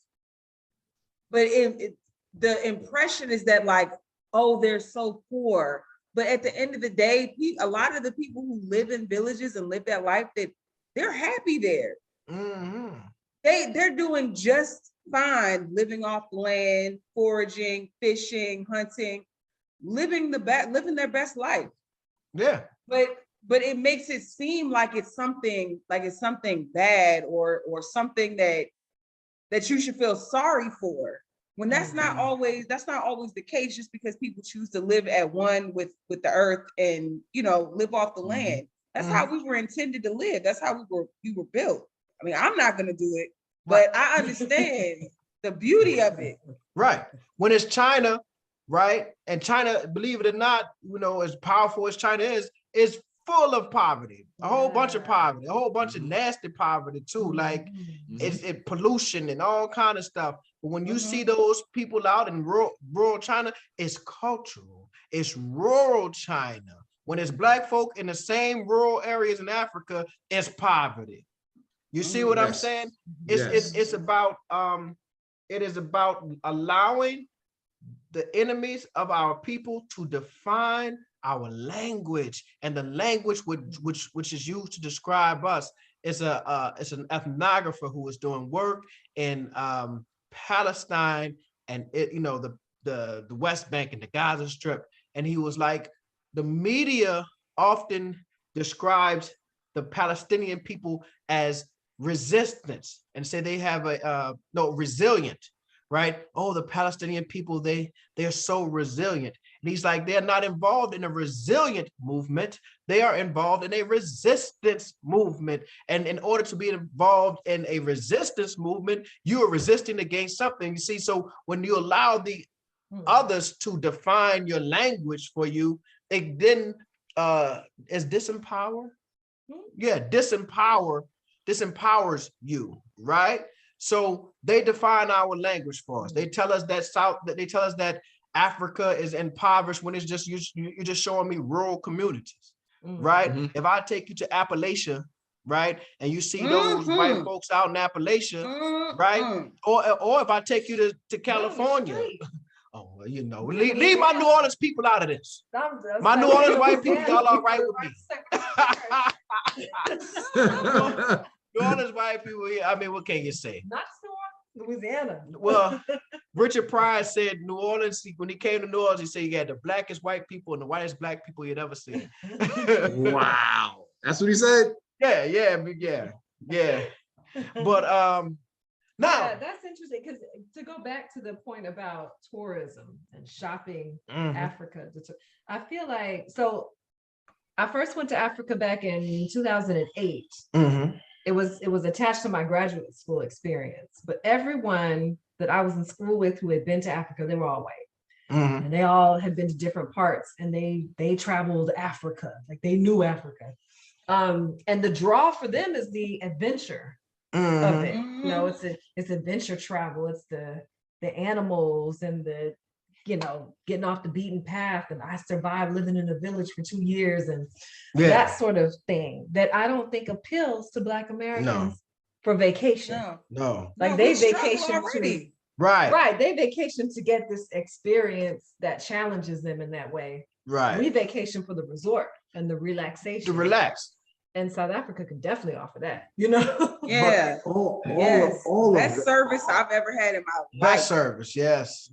But the impression is that like, oh, they're so poor. But at the end of the day, a lot of the people who live in villages and live that life, they're happy there. Mm-hmm. They're doing just fine, living off the land, foraging, fishing, hunting, living their best life. Yeah. But it makes it seem like it's something bad or something that you should feel sorry for. When that's not always the case, just because people choose to live at one with the earth and live off the land. That's how we were intended to live. That's how we were built. I mean, I'm not gonna do it, but I understand the beauty of it. Right. When it's China, right? And China, believe it or not, as powerful as China is full of poverty, a whole bunch of poverty, a whole bunch of nasty poverty too. Like it's pollution and all kind of stuff. But when you see those people out in rural China, it's cultural. It's rural China. When it's Black folk in the same rural areas in Africa, it's poverty. You see what I'm saying? It's about it is about allowing the enemies of our people to define our language, and the language which is used to describe us is it's an ethnographer who is doing work in Palestine and the West Bank and the Gaza Strip, and he was like, the media often describes the Palestinian people as resistance and say they have resilient, right? Oh, the Palestinian people, they're so resilient. And he's like, they're not involved in a resilient movement. They are involved in a resistance movement. And in order to be involved in a resistance movement, you are resisting against something. You see, so when you allow the others to define your language for you, it then is disempower. Yeah, disempowers you, right? So they define our language for us. They tell us that Africa is impoverished when it's just you're just showing me rural communities, right? If I take you to Appalachia, right, and you see those white folks out in Appalachia, right, or if I take you to California. Oh, well, you know, leave my New Orleans people out of this. My New Orleans white people, y'all all right with me. New Orleans white people, I mean, what can you say? Not Louisiana. Well, Richard Pryor said New Orleans, when he came to New Orleans, he said you had the blackest white people and the whitest black people you'd ever seen. Wow. That's what he said? Yeah. But now yeah, that's interesting because to go back to the point about tourism and shopping Africa, I feel like I first went to Africa back in 2008. It was attached to my graduate school experience, but everyone that I was in school with who had been to Africa, they were all white. And they all had been to different parts, and they traveled Africa, like they knew Africa. And the draw for them is the adventure of it. You know, it's adventure travel. It's the animals and the, you know, getting off the beaten path. And I survived living in a village for 2 years and that sort of thing that I don't think appeals to Black Americans for vacation. No. Like they vacation to right. They vacation to get this experience that challenges them in that way. Right. We vacation for the resort and the relaxation. To relax. And South Africa could definitely offer that, you know? Yeah. All best service I've ever had in my life. Best service, yes.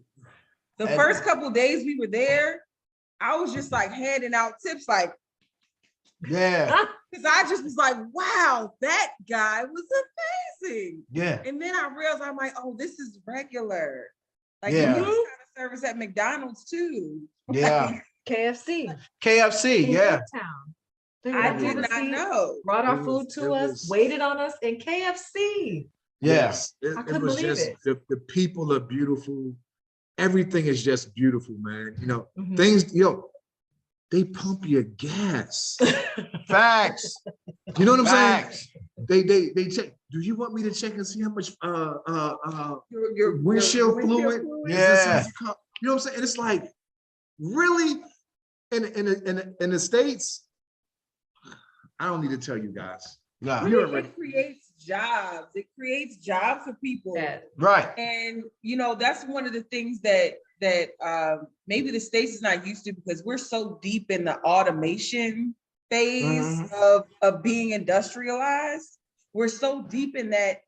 The first couple of days we were there, I was just like handing out tips, like, yeah. Because I just was like, wow, that guy was amazing. Yeah. And then I realized, I'm like, oh, this is regular. Like, yeah. you do this kind of service at McDonald's too. Yeah. KFC, yeah. I did not know. Brought our food to us, waited on us in KFC. Yes. I couldn't believe it. The people are beautiful. Everything is just beautiful, man. You know, things, they pump your gas. Facts. You know what I'm saying? They check. Do you want me to check and see how much your windshield fluid? Yeah. You know what I'm saying? And it's like, really? In the States, I don't need to tell you guys. No. It creates jobs. It creates jobs for people. Yeah. Right. And that's one of the things that maybe the States is not used to, because we're so deep in the automation phase of being industrialized. We're so deep in that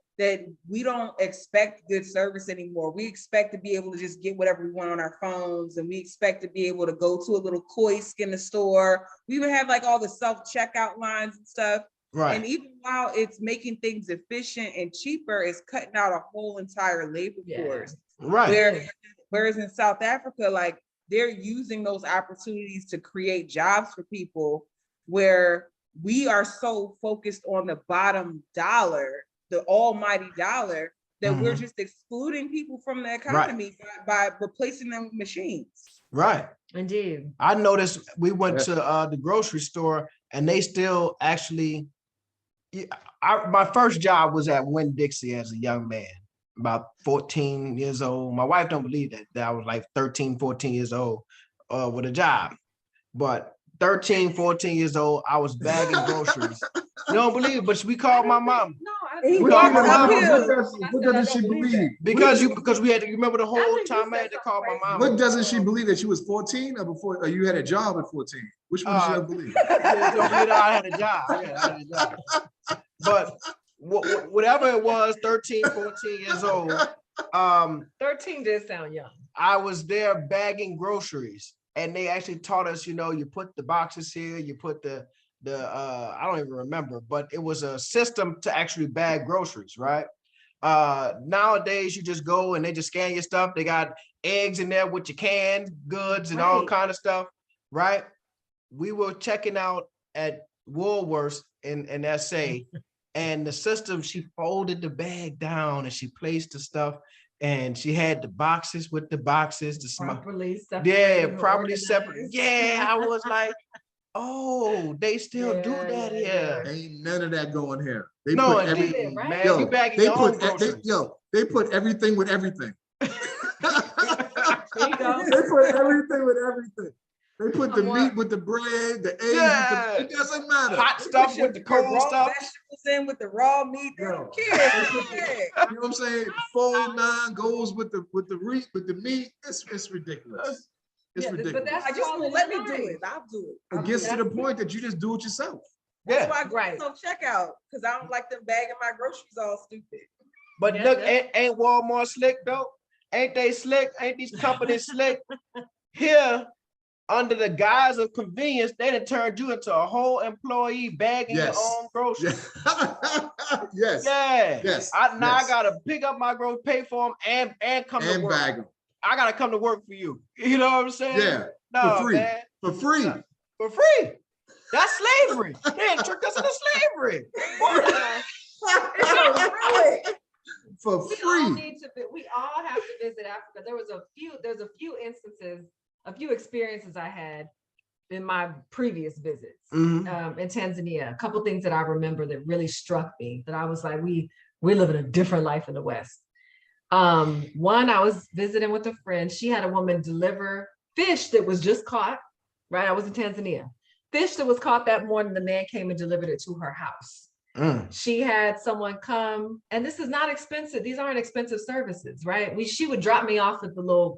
we don't expect good service anymore. We expect to be able to just get whatever we want on our phones, and we expect to be able to go to a little kiosk in the store. We even have like all the self-checkout lines and stuff. Right. And even while it's making things efficient and cheaper, it's cutting out a whole entire labor force. Right. Whereas in South Africa, like, they're using those opportunities to create jobs for people, where we are so focused on the bottom dollar, the almighty dollar, that we're just excluding people from the economy by replacing them with machines. Right. Indeed. I noticed we went to the grocery store, and they still actually, my first job was at Winn-Dixie as a young man, about 14 years old. My wife don't believe that I was like 13, 14 years old with a job. But 13, 14 years old, I was bagging groceries. You don't believe it, but we called my mom. No, we called my mom. What doesn't she believe? Because we had to, remember the whole time I had to call my mom. What doesn't she believe, that you was 14 or you had a job at 14? Which one does she believe? I had a job. Yeah, I had a job. But whatever it was, 13, 14 years old. 13 did sound young. I was there bagging groceries, and they actually taught us, you put the boxes here, you put the I don't even remember, but it was a system to actually bag groceries, right? Nowadays you just go and they just scan your stuff. They got eggs in there with your canned goods and all kind of stuff, right? We were checking out at Woolworths in SA, and the system, she folded the bag down and she placed the stuff, and she had the boxes with the boxes, properly separated. Yeah, properly separated. Yeah, I was like, Oh, they still do that here. Ain't none of that going here. They No, put indeed, everything, right? man. You bagging your own groceries. they put everything with everything. There you go. They put everything with everything. They put the Come meat on. with the bread, the eggs Yeah. with the, it doesn't matter. Hot stuff with the cold raw stuff. vegetables in with the raw meat. They don't care. You know what I'm saying? 409 goes with the meat. It's ridiculous. It's Yeah, but ridiculous. that's I just quality let me life. do it. I'll do it. It gets to the point that you just do it yourself. That's Yeah. why I go Right. self checkout, because I don't like them bagging my groceries all stupid. But Yeah, look, yeah. ain't Walmart slick though? Ain't they slick? Ain't these companies slick? Here, under the guise of convenience, they done turned you into a whole employee bagging your own groceries. Yes. Yeah. Yes. I Yes. gotta pick up my groceries, pay for them, and come to And work. bag them. I gotta come to work for you. You know what I'm saying? Yeah. No, For free. man. For free. No. For free. That's slavery. They done tricked us into slavery. For We all free. need to. We all have to visit Africa. There's a few instances, a few experiences I had in my previous visits in Tanzania. A couple things that I remember that really struck me. That I was like, we're living a different life in the West. One, I was visiting with a friend. She had a woman deliver fish that was just caught. Right, I was in Tanzania. Fish that was caught that morning. The man came and delivered it to her house. She had someone come, and this is not expensive. These aren't expensive services, right? She would drop me off at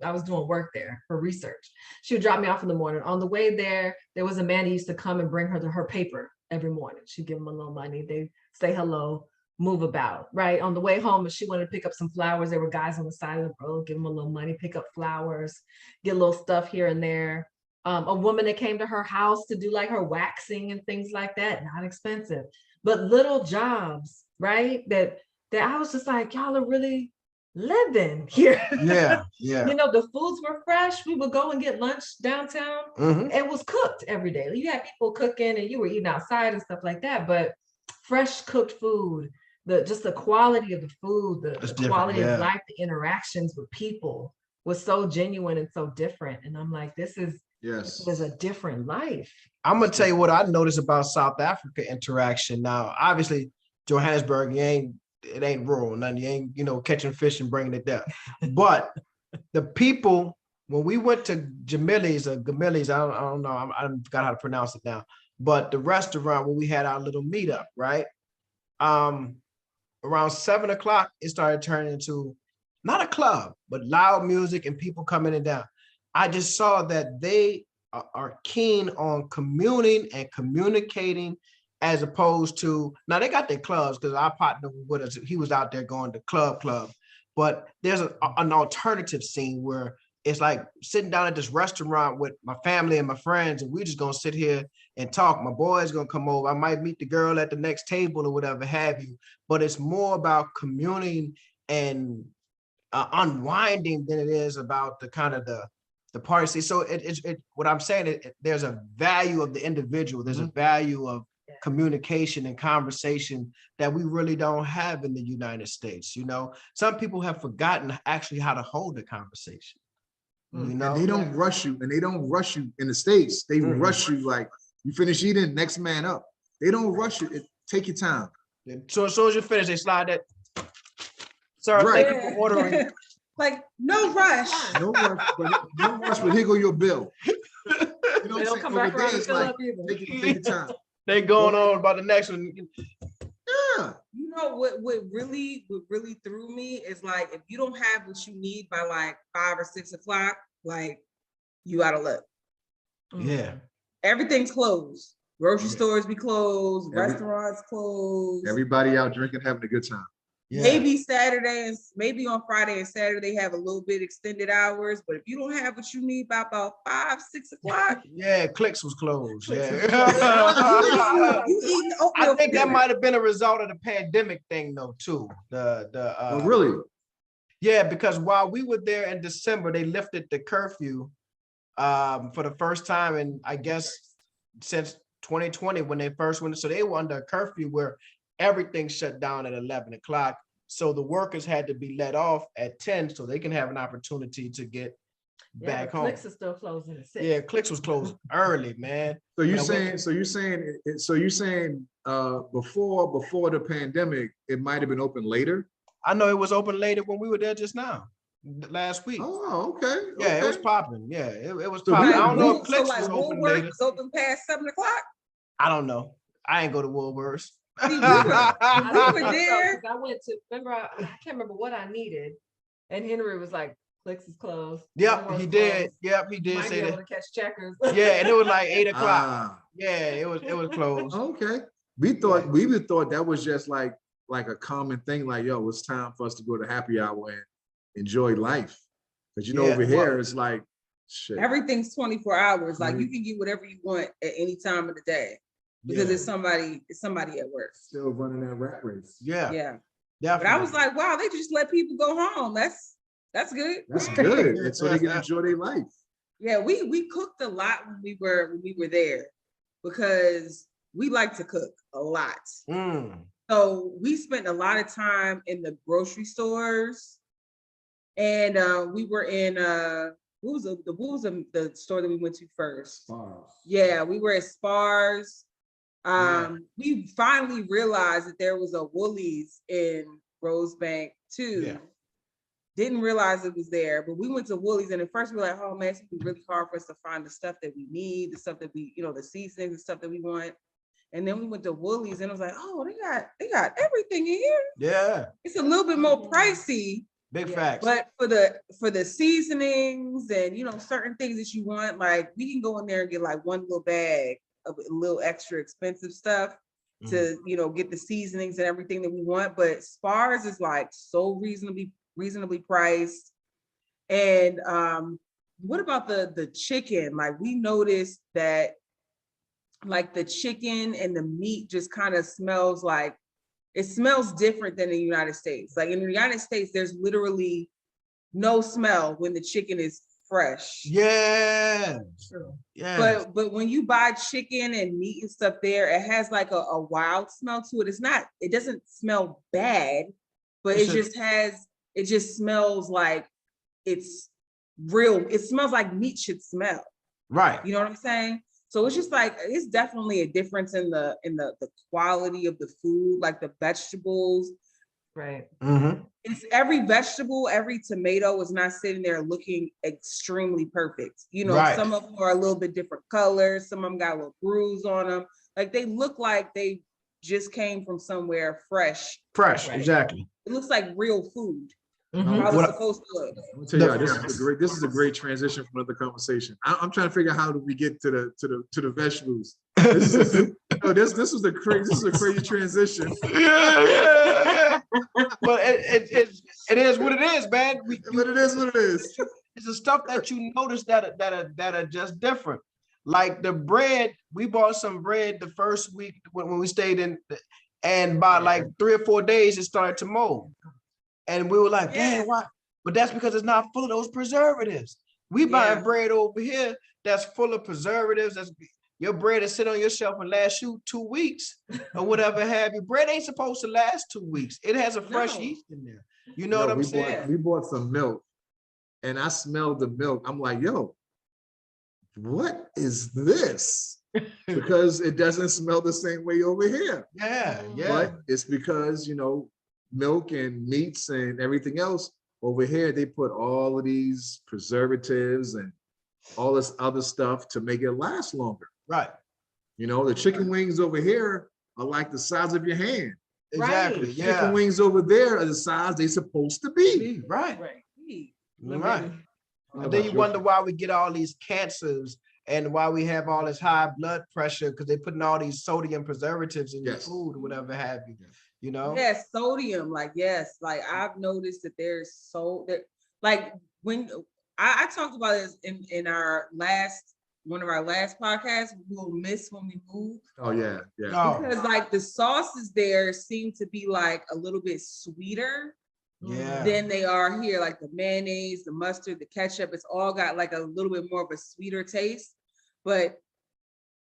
I was doing work there for research. She would drop me off in the morning. On the way there was a man who used to come and bring her paper every morning. She'd give him a little money. They say hello, move about, right? On the way home, if she wanted to pick up some flowers, there were guys on the side of the road, give them a little money, pick up flowers, get a little stuff here and there. A woman that came to her house to do like her waxing and things like that, not expensive. But little jobs, right? That I was just like, y'all are really living here. Yeah, yeah. You know, the foods were fresh. We would go and get lunch downtown. It was cooked every day. You had people cooking and you were eating outside and stuff like that, but fresh cooked food, just the quality of the food, the quality of life, the interactions with people was so genuine and so different. And I'm like, this was a different life. I'm gonna tell you what I noticed about South Africa interaction. Now, obviously, Johannesburg, it ain't rural, nothing. You ain't, catching fish and bringing it down. But the people, when we went to Jamili's or Gamili's, I don't know, I forgot how to pronounce it now. But the restaurant where we had our little meetup, right? Around 7 o'clock, it started turning into not a club, but loud music and people coming in down. I just saw that they are keen on communing and communicating, as opposed to, now they got their clubs because our partner with us, he was out there going to club, but there's an alternative scene where it's like sitting down at this restaurant with my family and my friends, and we're just gonna sit here and talk. My boy's gonna come over. I might meet the girl at the next table or whatever have you, but it's more about communing and unwinding than it is about the kind of the party. So what I'm saying, there's a value of the individual. There's a value of communication and conversation that we really don't have in the United States. Some people have forgotten actually how to hold a conversation. And they don't rush you, and they don't rush you in the States. They rush you like you finish eating, next man up. They don't rush you. Take your time. So as soon as you finish, they slide that. Sir, thank you for ordering. Like, no rush. No rush, but here go your bill. You know They don't come back around and fill up either. Take your time. They going on about the next one. Yeah. You know what really threw me is like, if you don't have what you need by like 5 or 6 o'clock, like you out of luck. Yeah. Everything's closed. Grocery stores be closed, restaurants closed. Everybody out drinking, having a good time. Yeah. Maybe Saturday and maybe on Friday and Saturday have a little bit extended hours, but if you don't have what you need by about 5, 6 o'clock, Clicks was closed. you Yeah. eating oatmeal. I think that might have been a result of the pandemic thing though, too. Oh, really? Yeah, because while we were there in December, they lifted the curfew for the first time, and I guess since 2020 when they first went, so they were under a curfew where everything shut down at 11 o'clock. So the workers had to be let off at 10 so they can have an opportunity to get back home. Clicks are still closing at 6. Yeah, Clicks was closed early, man. So When I went- you're saying before the pandemic, it might have been open later. I know it was open later when we were there just now, last week. Oh, okay. Yeah, it was okay. popping. Yeah, it was So popping. we- I don't know if So Clicks like was open Woolworths later. is open past 7 o'clock. I don't know. I ain't go to Woolworths. See, we were there. I went to, remember, I can't remember what I needed. And Henry was like, Clicks is closed. Yep, Woolworths he did. closed. Yep, he did Might say be able that. to catch checkers. Yeah, and it was like 8 o'clock. Ah, Yeah, it was closed. okay. We would thought that was just like a common thing, like, yo, it's time for us to go to happy hour and enjoy life. Because Yeah, over here, well- it's like shit. Everything's 24 hours. Like Mhm. you can get whatever you want at any time of the day because Yeah. it's somebody at work. Still running that rat race. Yeah, Yeah. definitely. But I was like, wow, they just let people go home. That's good. That's good. And so they can enjoy their life. Yeah, we cooked a lot when we were there because we like to cook a lot. Mm. So we spent a lot of time in the grocery stores, and we were in what was the store that we went to first? Wow. Yeah, we were at Spars. Yeah. We finally realized that there was a Woolies in Rosebank too. Yeah. Didn't realize it was there, but we went to Woolies, and at first we were like, oh man, it's gonna be really hard for us to find the stuff that we need, the stuff that we, the seasonings, the stuff that we want. And then we went to Woolies and it was like, oh, they got everything in here. Yeah, It's a little bit more pricey, big Yeah, facts. but for the seasonings and certain things that you want, like we can go in there and get like one little bag of a little extra expensive stuff to get the seasonings and everything that we want. But Spars is like so reasonably priced. And what about the chicken? Like we noticed that like the chicken and the meat just kind of smells like, it smells different than in the United States. Like in the United States, there's literally no smell when the chicken is fresh. Yeah, True. yeah. But when you buy chicken and meat and stuff there, it has like a wild smell to it. It doesn't smell bad, but it just smells like it's real. It smells like meat should smell. Right. You know what I'm saying? So it's just like, it's definitely a difference in the quality of the food, like the vegetables. Right. Mm-hmm. It's every vegetable, every tomato is not sitting there looking extremely perfect. Right. Some of them are a little bit different colors. Some of them got a little bruise on them. Like they look like they just came from somewhere fresh. Fresh, Right. exactly. It looks like real food. Mhm. How What- it's supposed to look. I'm gonna tell you, this is a great transition from another conversation. I'm trying to figure out how do we get to the vegetables. This is a crazy transition. Yeah. But it is what it is, man. But it is what it is. It's the stuff that you notice that are just different. Like the bread, we bought some bread the first week when we stayed in, and by like 3 or 4 days it started to mold. And we were like, Yeah. damn, why? But that's because it's not full of those preservatives. We buying Yeah. bread over here that's full of preservatives. Your bread is sit on your shelf and last you 2 weeks or whatever have you. Bread ain't supposed to last 2 weeks. It has a fresh No. yeast in there. You know what I'm saying? We bought some milk, and I smelled the milk. I'm like, yo, what is this? Because it doesn't smell the same way over here. Yeah, yeah. But it's because, milk and meats and everything else over here, they put all of these preservatives and all this other stuff to make it last longer. Right. The chicken wings over here are like the size of your hand. Exactly. The Yeah. chicken wings over there are the size they're supposed to be. Right. Right. Right. And then you wonder why we get all these cancers and why we have all this high blood pressure because they're putting all these sodium preservatives in your Yes. food or whatever have you. You know? Yes, sodium. Like, yes, like I've noticed that like when I talked about this in one of our last podcasts, we'll miss when we move. Oh yeah, yeah. No. Because like the sauces there seem to be like a little bit sweeter Yeah. than they are here. Like the mayonnaise, the mustard, the ketchup, it's all got like a little bit more of a sweeter taste. But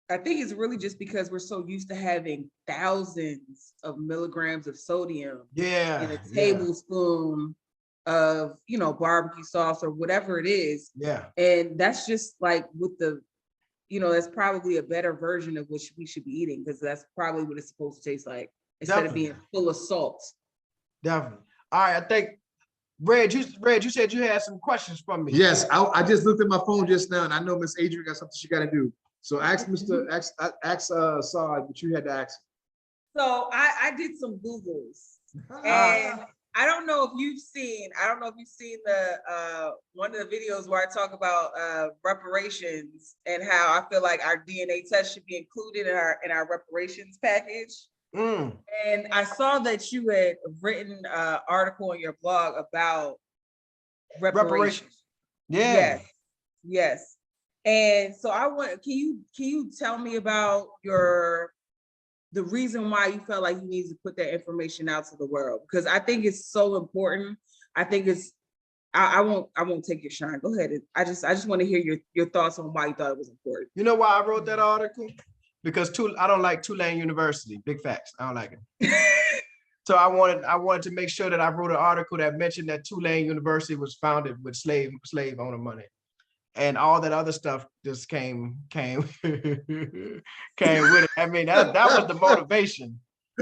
I think it's really just because we're so used to having thousands of milligrams of sodium Yeah. in a yeah. tablespoon of, you know, barbecue sauce or whatever it is. Yeah. And that's just like with the, you know, that's probably a better version of what we should be eating, because that's probably what it's supposed to taste like instead of being full of salt. Definitely. All right, I think Reg, you said you had some questions from me. Yes, I just looked at my phone just now, and I know Miss Adrian got something she got to do. So ask Saad what you had to ask. So I did some Googles, and I don't know if you've seen the one of the videos where I talk about reparations and how I feel like our DNA test should be included in our reparations package. And I saw that you had written an article on your blog about reparations. Yeah. Yes. And so can you tell me about the reason why you felt like you needed to put that information out to the world? Because I think it's so important. I think I won't take your shine. Go ahead. I just want to hear your thoughts on why you thought it was important. You know why I wrote that article? Because I don't like Tulane University. Big facts. I don't like it. So I wanted to make sure that I wrote an article that mentioned that Tulane University was founded with slave owner money. And all that other stuff just came with it. I mean, that was the motivation.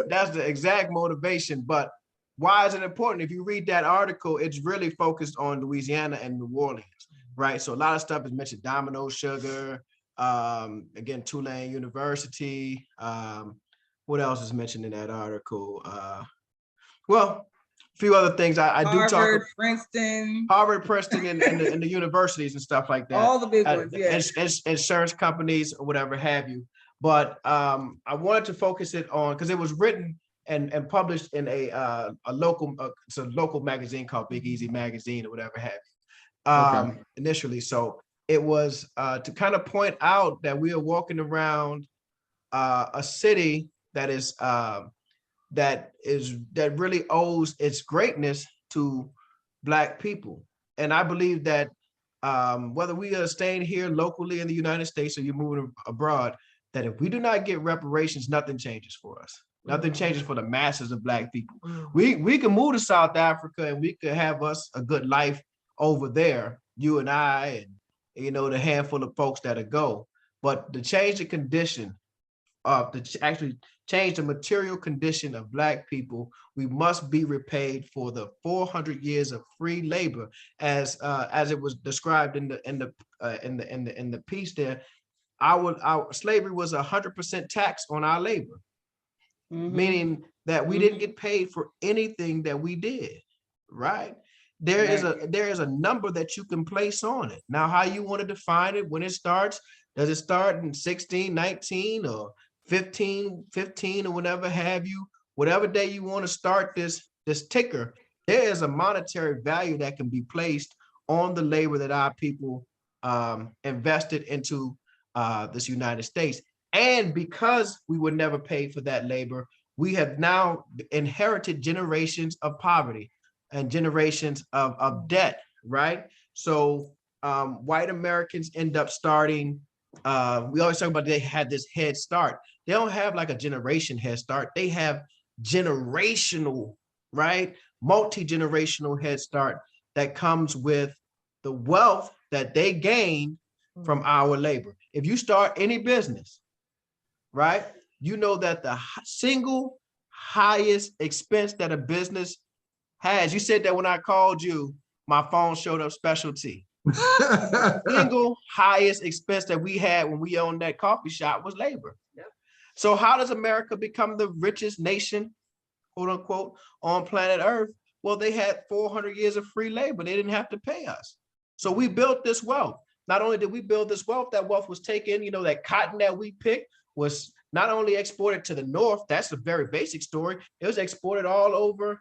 That's the exact motivation. But why is it important? If you read that article, it's really focused on Louisiana and New Orleans, right? So a lot of stuff is mentioned: Domino Sugar, again, Tulane University. What else is mentioned in that article? Well, a few other things I do talk about. Harvard, Princeton, and the universities and stuff like that. All the big ones, yeah. Insurance companies or whatever have you. But I wanted to focus it on, because it was written and published in a local magazine called Big Easy Magazine or whatever have you. Initially. So it was to kind of point out that we are walking around a city that really owes its greatness to Black people. And I believe that whether we are staying here locally in the United States or you're moving abroad, that if we do not get reparations, nothing changes for us. Nothing changes for the masses of Black people. We can move to South Africa and we could have us a good life over there, you and I, and, you know, the handful of folks that go. But to change the condition actually change the material condition of Black people, we must be repaid for the 400 years of free labor, as it was described in the piece there. Our slavery was 100% tax on our labor, meaning that we didn't get paid for anything that we did. Right? There is a number that you can place on it. Now, how you want to define it, when it starts, does it start in 16, 19, or 15 or whatever have you, whatever day you want to start this ticker, there is a monetary value that can be placed on the labor that our people invested into this United States. And because we were never paid for that labor, we have now inherited generations of poverty and generations of debt, right? So white Americans end up starting, we always talk about they had this head start. They don't have like a generation head start. They have generational, right? Multi-generational head start that comes with the wealth that they gain from our labor. If you start any business, right, you know that the single highest expense that a business has, you said that when I called you, my phone showed up specialty. Single highest expense that we had when we owned that coffee shop was labor. Yep. So how does America become the richest nation, quote unquote, on planet Earth? Well, they had 400 years of free labor. They didn't have to pay us. So we built this wealth. Not only did we build this wealth, that wealth was taken, you know, that cotton that we picked was not only exported to the North, that's a very basic story. It was exported all over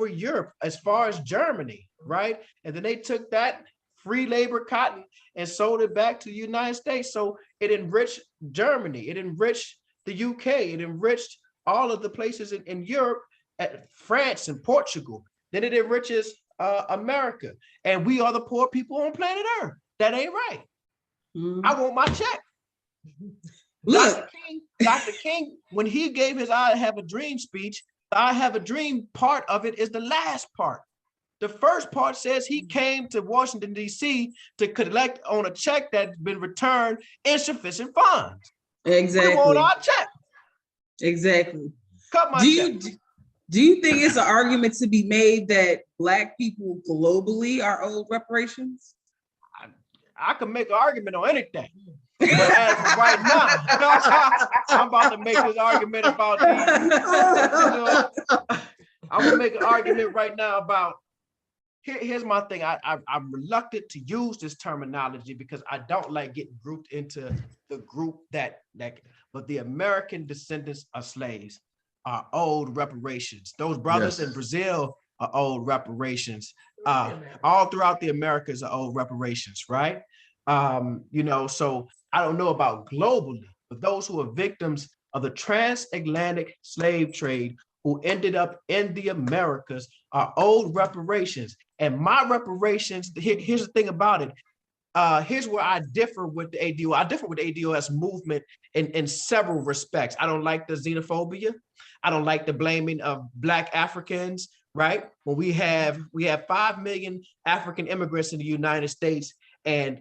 Europe, as far as Germany, right? And then they took that free labor cotton and sold it back to the United States. So it enriched Germany, it enriched the UK, it enriched all of the places in Europe, France and Portugal. Then it enriches America. And we are the poor people on planet Earth. That ain't right. I want my check. Dr. King, when he gave his I Have a Dream speech, the I Have a Dream part of it is the last part. The first part says he came to Washington, D.C. to collect on a check that's been returned insufficient funds. Exactly. We want our check. Exactly. Cut my check. Do you think it's an argument to be made that Black people globally are owed reparations? I can make an argument on anything. But as of right now, I'm about to make this argument about I'm gonna make an argument right now about here's my thing. I'm reluctant to use this terminology because I don't like getting grouped into the group that but the American descendants of slaves are owed reparations. Those brothers in Brazil are owed reparations. All throughout the Americas are owed reparations, right? So I don't know about globally, but those who are victims of the transatlantic slave trade who ended up in the Americas are owed reparations. And my reparations, here's the thing about it. Here's where I differ with the ADO. I differ with the ADOS movement in several respects. I don't like the xenophobia. I don't like the blaming of Black Africans, right? When we have 5 million African immigrants in the United States and,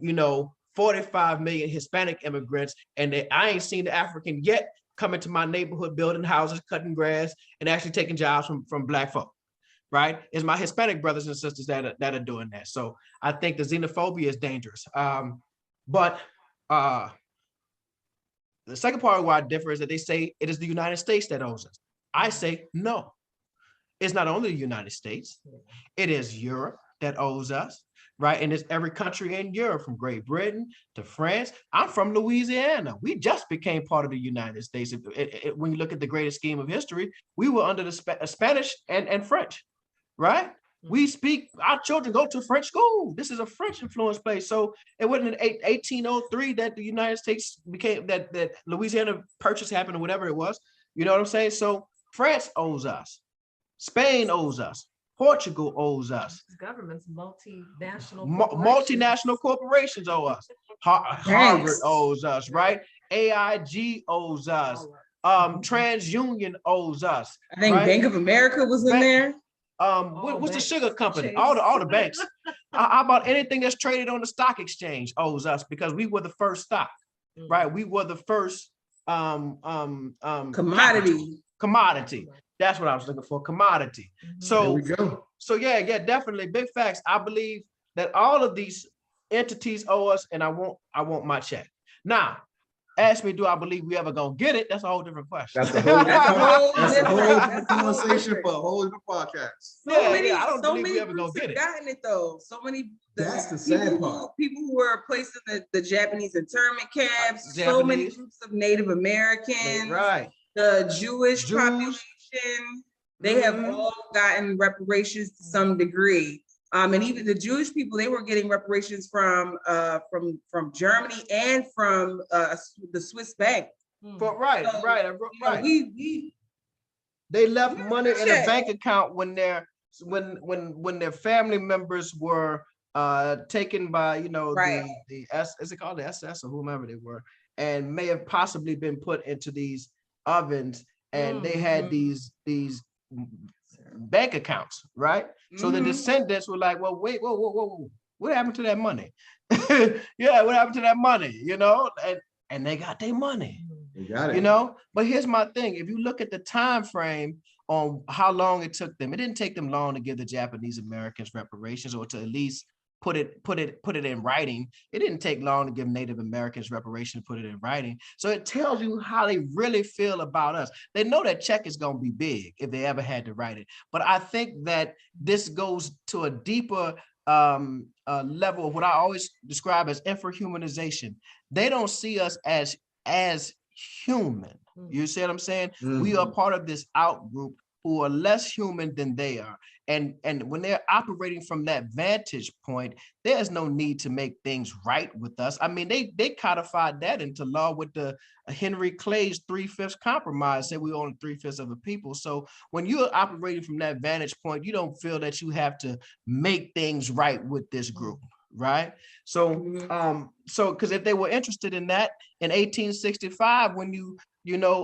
45 million Hispanic immigrants, and I ain't seen the African yet coming to my neighborhood, building houses, cutting grass, and actually taking jobs from Black folk, right? It's my Hispanic brothers and sisters that are doing that. So I think the xenophobia is dangerous. But the second part of why I differ is that they say it is the United States that owes us. I say no. It's not only the United States. It is Europe that owes us, right? And it's every country in Europe, from Great Britain to France. I'm from Louisiana. We just became part of the United States. When you look at the greatest scheme of history, we were under the Spanish and French, right? We speak, our children go to French school. This is a French influenced place. So it wasn't in 1803 that the United States became, that Louisiana purchase happened or whatever it was. You know what I'm saying? So France owes us. Spain owes us. Portugal owes us. Governments, multinational corporations owe us. Harvard owes us, right? AIG owes us. TransUnion owes us. I think right? Bank of America was in there. What's the sugar company? All the banks. How about anything that's traded on the stock exchange owes us because we were the first stock, right? We were the first commodity. That's what I was looking for, commodity. So there we go. So yeah, definitely big facts. I believe that all of these entities owe us, and I want my check. Now, ask me, do I believe we ever gonna get it? That's a whole different question. That's a whole different conversation for a whole different podcast. I don't believe we ever gonna get it. Gotten it though. So many. That's the sad part. People who were placed in the Japanese internment camps. So many groups of Native Americans. Right. The Jewish population. They have all gotten reparations to some degree. And even the Jewish people, they were getting reparations from Germany and from the Swiss bank. But right. They left money in a bank account when their family members were taken by the is it called the SS or whomever they were, and may have possibly been put into these ovens, and they had these bank accounts, right? So the descendants were like, well, wait, whoa, what happened to that money? Yeah, what happened to that money? And they got their money. They got it. But here's my thing: if you look at the time frame on how long it took them, it didn't take them long to give the Japanese Americans reparations, or to at least put it in writing. It didn't take long to give Native Americans reparations, put it in writing. So it tells you how they really feel about us. They know that check is going to be big if they ever had to write it. But I think that this goes to a deeper level of what I always describe as infrahumanization. They don't see us as human. You see what I'm saying? We are part of this out group who are less human than they are. And when they're operating from that vantage point, there's no need to make things right with us. I mean, they codified that into law with the Henry Clay's 3/5 compromise, said we own 3/5 of the people. So when you're operating from that vantage point, you don't feel that you have to make things right with this group, right? So, because if they were interested in that in 1865, when you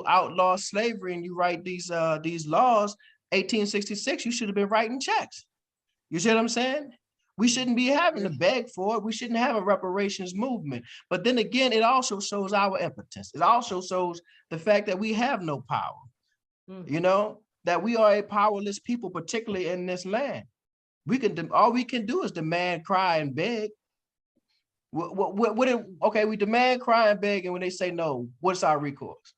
outlaw slavery and you write these laws, 1866, you should have been writing checks. You see what I'm saying? We shouldn't be having to beg for it. We shouldn't have a reparations movement. But then again, it also shows our impotence. It also shows the fact that we have no power, you know, that we are a powerless people, particularly in this land. All we can do is demand, cry, and beg. Okay, we demand, cry, and beg, and when they say no, what's our recourse?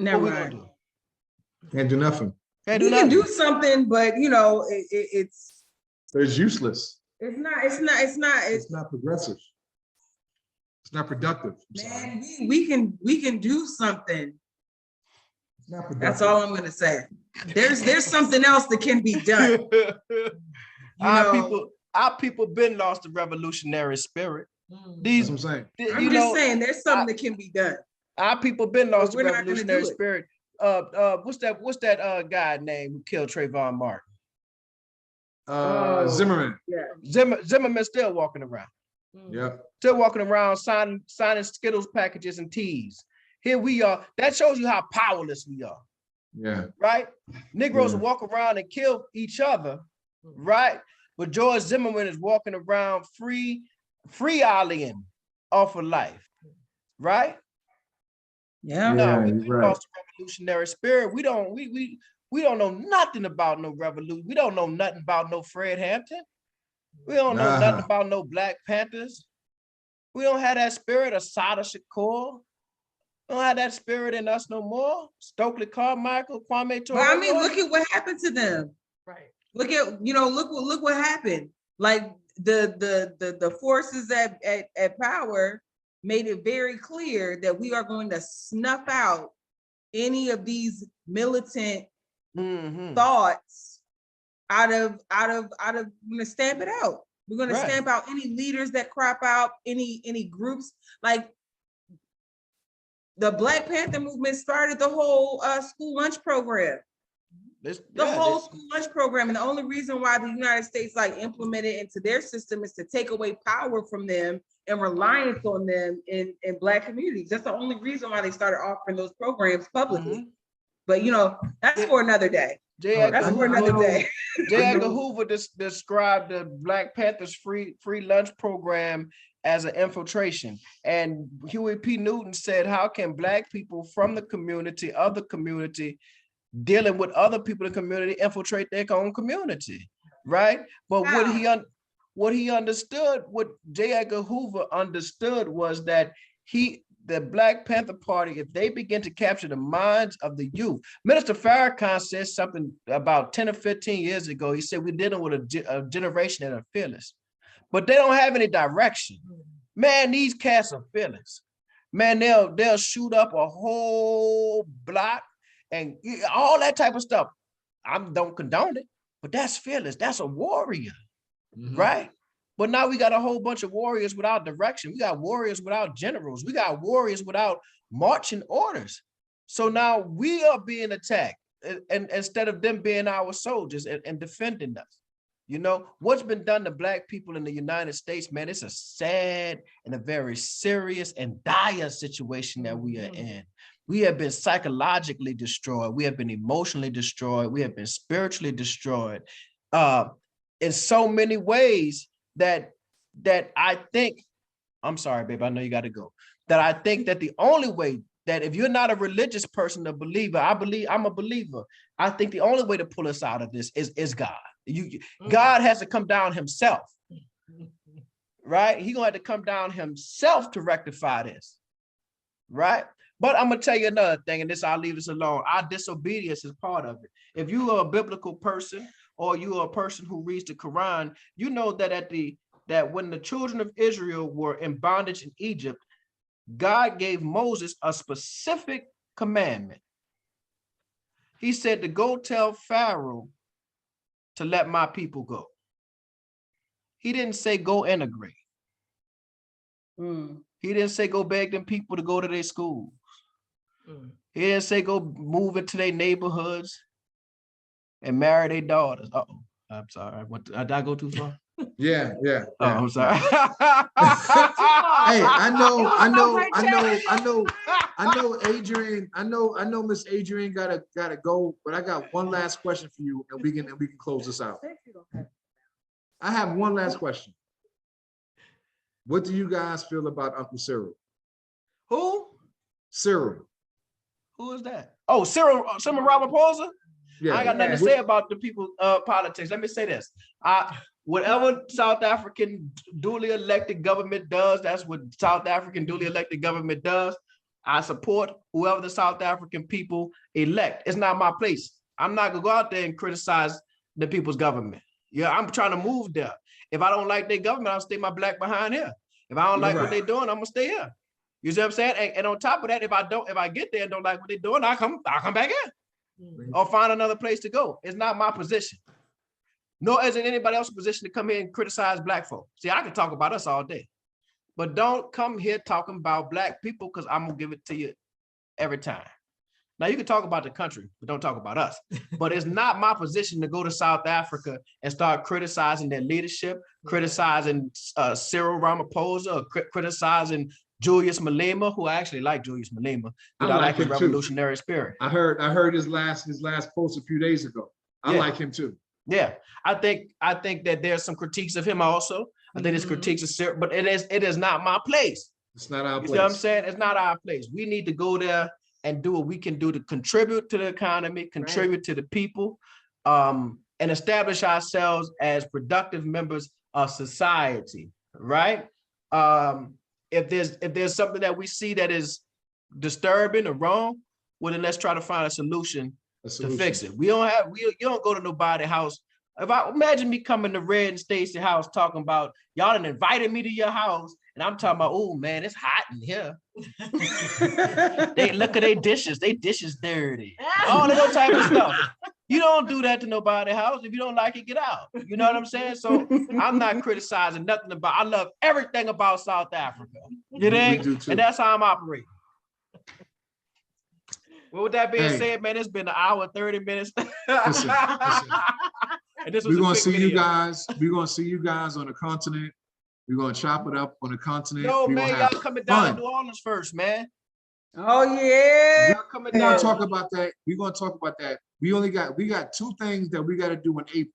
Never what we mind. gonna do? Can't do nothing. Can't We do can nothing. do something, but you know, it's useless. it's not progressive. It's not productive. man, we can do something. It's not productive. That's all I'm gonna say. There's something else that can be done. Our people been lost the revolutionary spirit. That's what I'm saying. I'm just saying there's something that can be done. Our people been lost the We're not gonna revolutionary do it. spirit. What's that guy name who killed Trayvon Martin? Zimmerman. Yeah. Zimmerman still walking around. Yeah. Still walking around signing Skittles packages and teas. Here we are. That shows you how powerless we are. Yeah. Right? Negroes will walk around and kill each other, right? But George Zimmerman is walking around free alien off of life, right? Yeah. No, we right. lost the revolutionary spirit. We don't know nothing about no revolution. We don't know nothing about no Fred Hampton. We don't know nothing about no Black Panthers. We don't have that spirit of Sada Shakur. We don't have that spirit in us no more. Stokely Carmichael, Kwame Ture. But I mean, look at what happened to them. Right. Look at, look what happened. Like the forces at power made it very clear that we are going to snuff out any of these militant thoughts out of we're gonna stamp it out. We're gonna stamp out any leaders that crop out, any groups. Like the Black Panther movement started the whole school lunch program. Whole school lunch program. And the only reason why the United States implemented into their system is to take away power from them and reliance on them in Black communities. That's the only reason why they started offering those programs publicly. But that's for another day. That's for another day. J. Edgar Hoover described the Black Panthers free lunch program as an infiltration. And Huey P. Newton said, how can Black people from the community, of the community, dealing with other people in the community, infiltrate their own community, right? But what he understood, what J. Edgar Hoover understood was that the Black Panther Party, if they begin to capture the minds of the youth, Minister Farrakhan said something about 10 or 15 years ago. He said, we're dealing with a generation that are fearless, but they don't have any direction. Man, these cats are fearless. Man, they'll shoot up a whole block and all that type of stuff. I don't condone it, but that's fearless. That's a warrior, right? But now we got a whole bunch of warriors without direction. We got warriors without generals. We got warriors without marching orders. So now we are being attacked, and instead of them being our soldiers and defending us. What's been done to Black people in the United States, man, it's a sad and a very serious and dire situation that we are in. We have been psychologically destroyed. We have been emotionally destroyed. We have been spiritually destroyed in so many ways that I think, I'm sorry, babe, I know you got to go, that I think that the only way that if you're not a religious person, a believer, I'm a believer. I think the only way to pull us out of this is God. God has to come down himself, right? He's going to have to come down himself to rectify this, right? But I'm going to tell you another thing, and I'll leave this alone. Our disobedience is part of it. If you are a biblical person or you are a person who reads the Quran, you know that that when the children of Israel were in bondage in Egypt, God gave Moses a specific commandment. He said to go tell Pharaoh to let my people go. He didn't say go integrate. He didn't say go beg them people to go to their schools. He didn't say go move into their neighborhoods and marry their daughters. Uh-oh, I'm sorry. Did I go too far? Yeah. Oh, I'm sorry. Hey, I know Adrian, I know Miss Adrian gotta go, but I got one last question for you, and we can close this out. I have one last question. What do you guys feel about Uncle Cyril? Who? Cyril. Who is that? Oh, Cyril Ramaphosa? Yeah. I ain't got nothing to say about the people politics. Let me say this. Whatever South African duly elected government does, that's what South African duly elected government does. I support whoever the South African people elect. It's not my place. I'm not gonna go out there and criticize the people's government. Yeah, I'm trying to move there. If I don't like their government, I'll stay my black behind here. If I don't like what they're doing, I'm gonna stay here. You see what I'm saying? And on top of that, if I get there and don't like what they're doing, I'll come back in or find another place to go. It's not my position. Nor is it anybody else's position to come here and criticize black folk. See, I can talk about us all day, but don't come here talking about black people because I'm gonna give it to you every time. Now you can talk about the country, but don't talk about us. But it's not my position to go to South Africa and start criticizing their leadership, criticizing Cyril Ramaphosa, or criticizing Julius Malema, who I actually like Julius Malema, but I like his revolutionary spirit. I heard his last post a few days ago. I like him too. Yeah, I think that there's some critiques of him also. I think there's critiques of Cyril, but it is not my place. It's not our place. You see what I'm saying? It's not our place. We need to go there and do what we can do to contribute to the economy, contribute to the people, and establish ourselves as productive members of society, right? If there's something that we see that is disturbing or wrong, well, then let's try to find a solution to fix it. You don't go to nobody's house. If I imagine me coming to Red and Stacy house talking about y'all done invited me to your house, and I'm talking about, oh man, it's hot in here. They look at their dishes dirty. All that type of stuff. You don't do that to nobody's house. If you don't like it, get out. You know what I'm saying? So I'm not criticizing nothing about. I love everything about South Africa. You dig? And that's how I'm operating. Well, with that being said, man, it's been an hour 30 minutes. Listen. We're gonna see you guys. We're gonna see you guys on the continent. We're gonna chop it up on the continent. No, man, y'all coming down to New Orleans first, man. Oh yeah. Y'all coming We're down. gonna talk about that. We're gonna talk about that. We got 2 things that we got to do in April.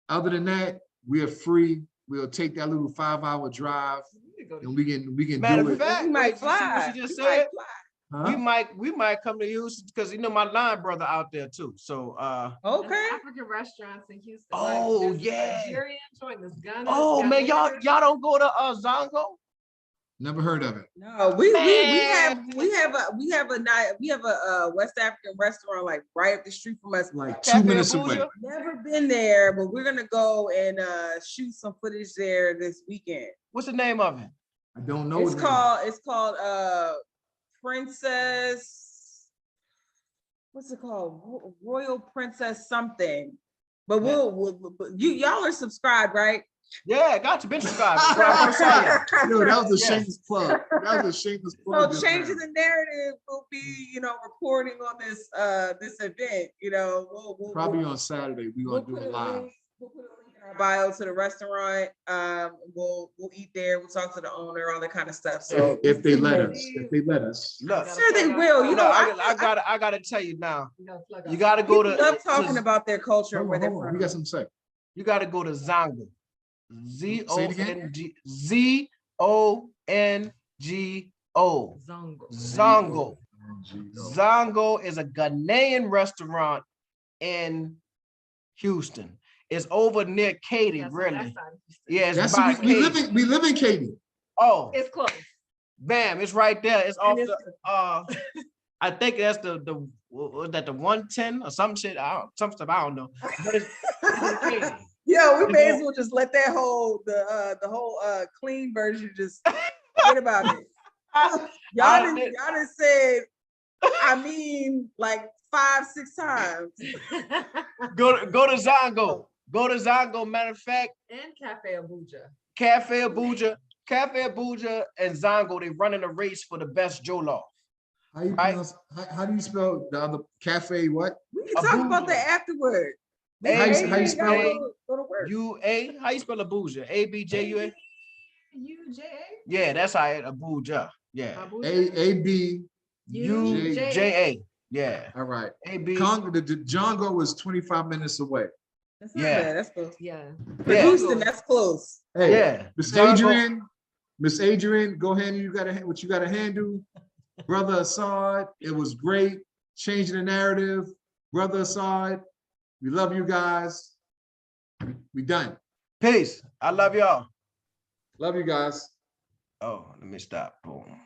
Other than that, we are free. We'll take that little 5-hour drive, and we can Matter do of fact, we might fly. What you just said? Huh? We might come to Houston because my line brother out there too. So okay. African restaurants in Houston. Oh like, yeah. Nigerian joint, this Ghana. Oh man, y'all don't go to Zongo? Never heard of it. No, we have a West African restaurant like right up the street from us, like 2 minutes away. Never been there, but we're gonna go and shoot some footage there this weekend. What's the name of it? I don't know. It's called Princess. What's it called? Royal Princess something. But y'all are subscribed, right? Yeah, got you. Been subscribed. No, that was a shameless plug. That was a shameless plug. So changing the narrative will be, reporting on this event. We'll probably on Saturday. We're gonna do it live. We'll put a link in our bio to the restaurant. We'll eat there. We'll talk to the owner, all that kind of stuff. So if they let us, look, sure they will. I gotta tell you now. You gotta go to. Love talking about their culture and where they're from. We got something to say. You gotta go to Zongo. ZONGO. Zongo. Zongo is a Ghanaian restaurant in Houston. It's over near Katy, really. Yeah, it's by we live in Katy. Oh, it's close. Bam, it's right there. It's off the I think that's the 110 or some shit. Some stuff I don't know. But it's Katy. Yeah, we may as well just let that whole clean version just forget about it. Y'all done said, like 5-6 times. Go to Zongo. Go to Zongo. Matter of fact, and Cafe Abuja. Cafe Abuja and Zongo, they running a race for the best jollof. How do you spell the other cafe? What? We can talk about that afterward. How you spell it? U-A. How you spell Abuja? A-B-J-U-A? U-J-A? Yeah, that's how it Abuja. Yeah. A-B-U-J-A. Yeah. All right. A-B. The Django is 25 minutes away. That's not Yeah. bad. That's close. Yeah. Producing, that's close. Hey, Yeah. Miss John, Adrian, go ahead. You got what you got to handle. Brother Assad, it was great changing the narrative. Brother Assad, we love you guys. We done. Peace. I love y'all. Love you guys. Oh, let me stop. Boom.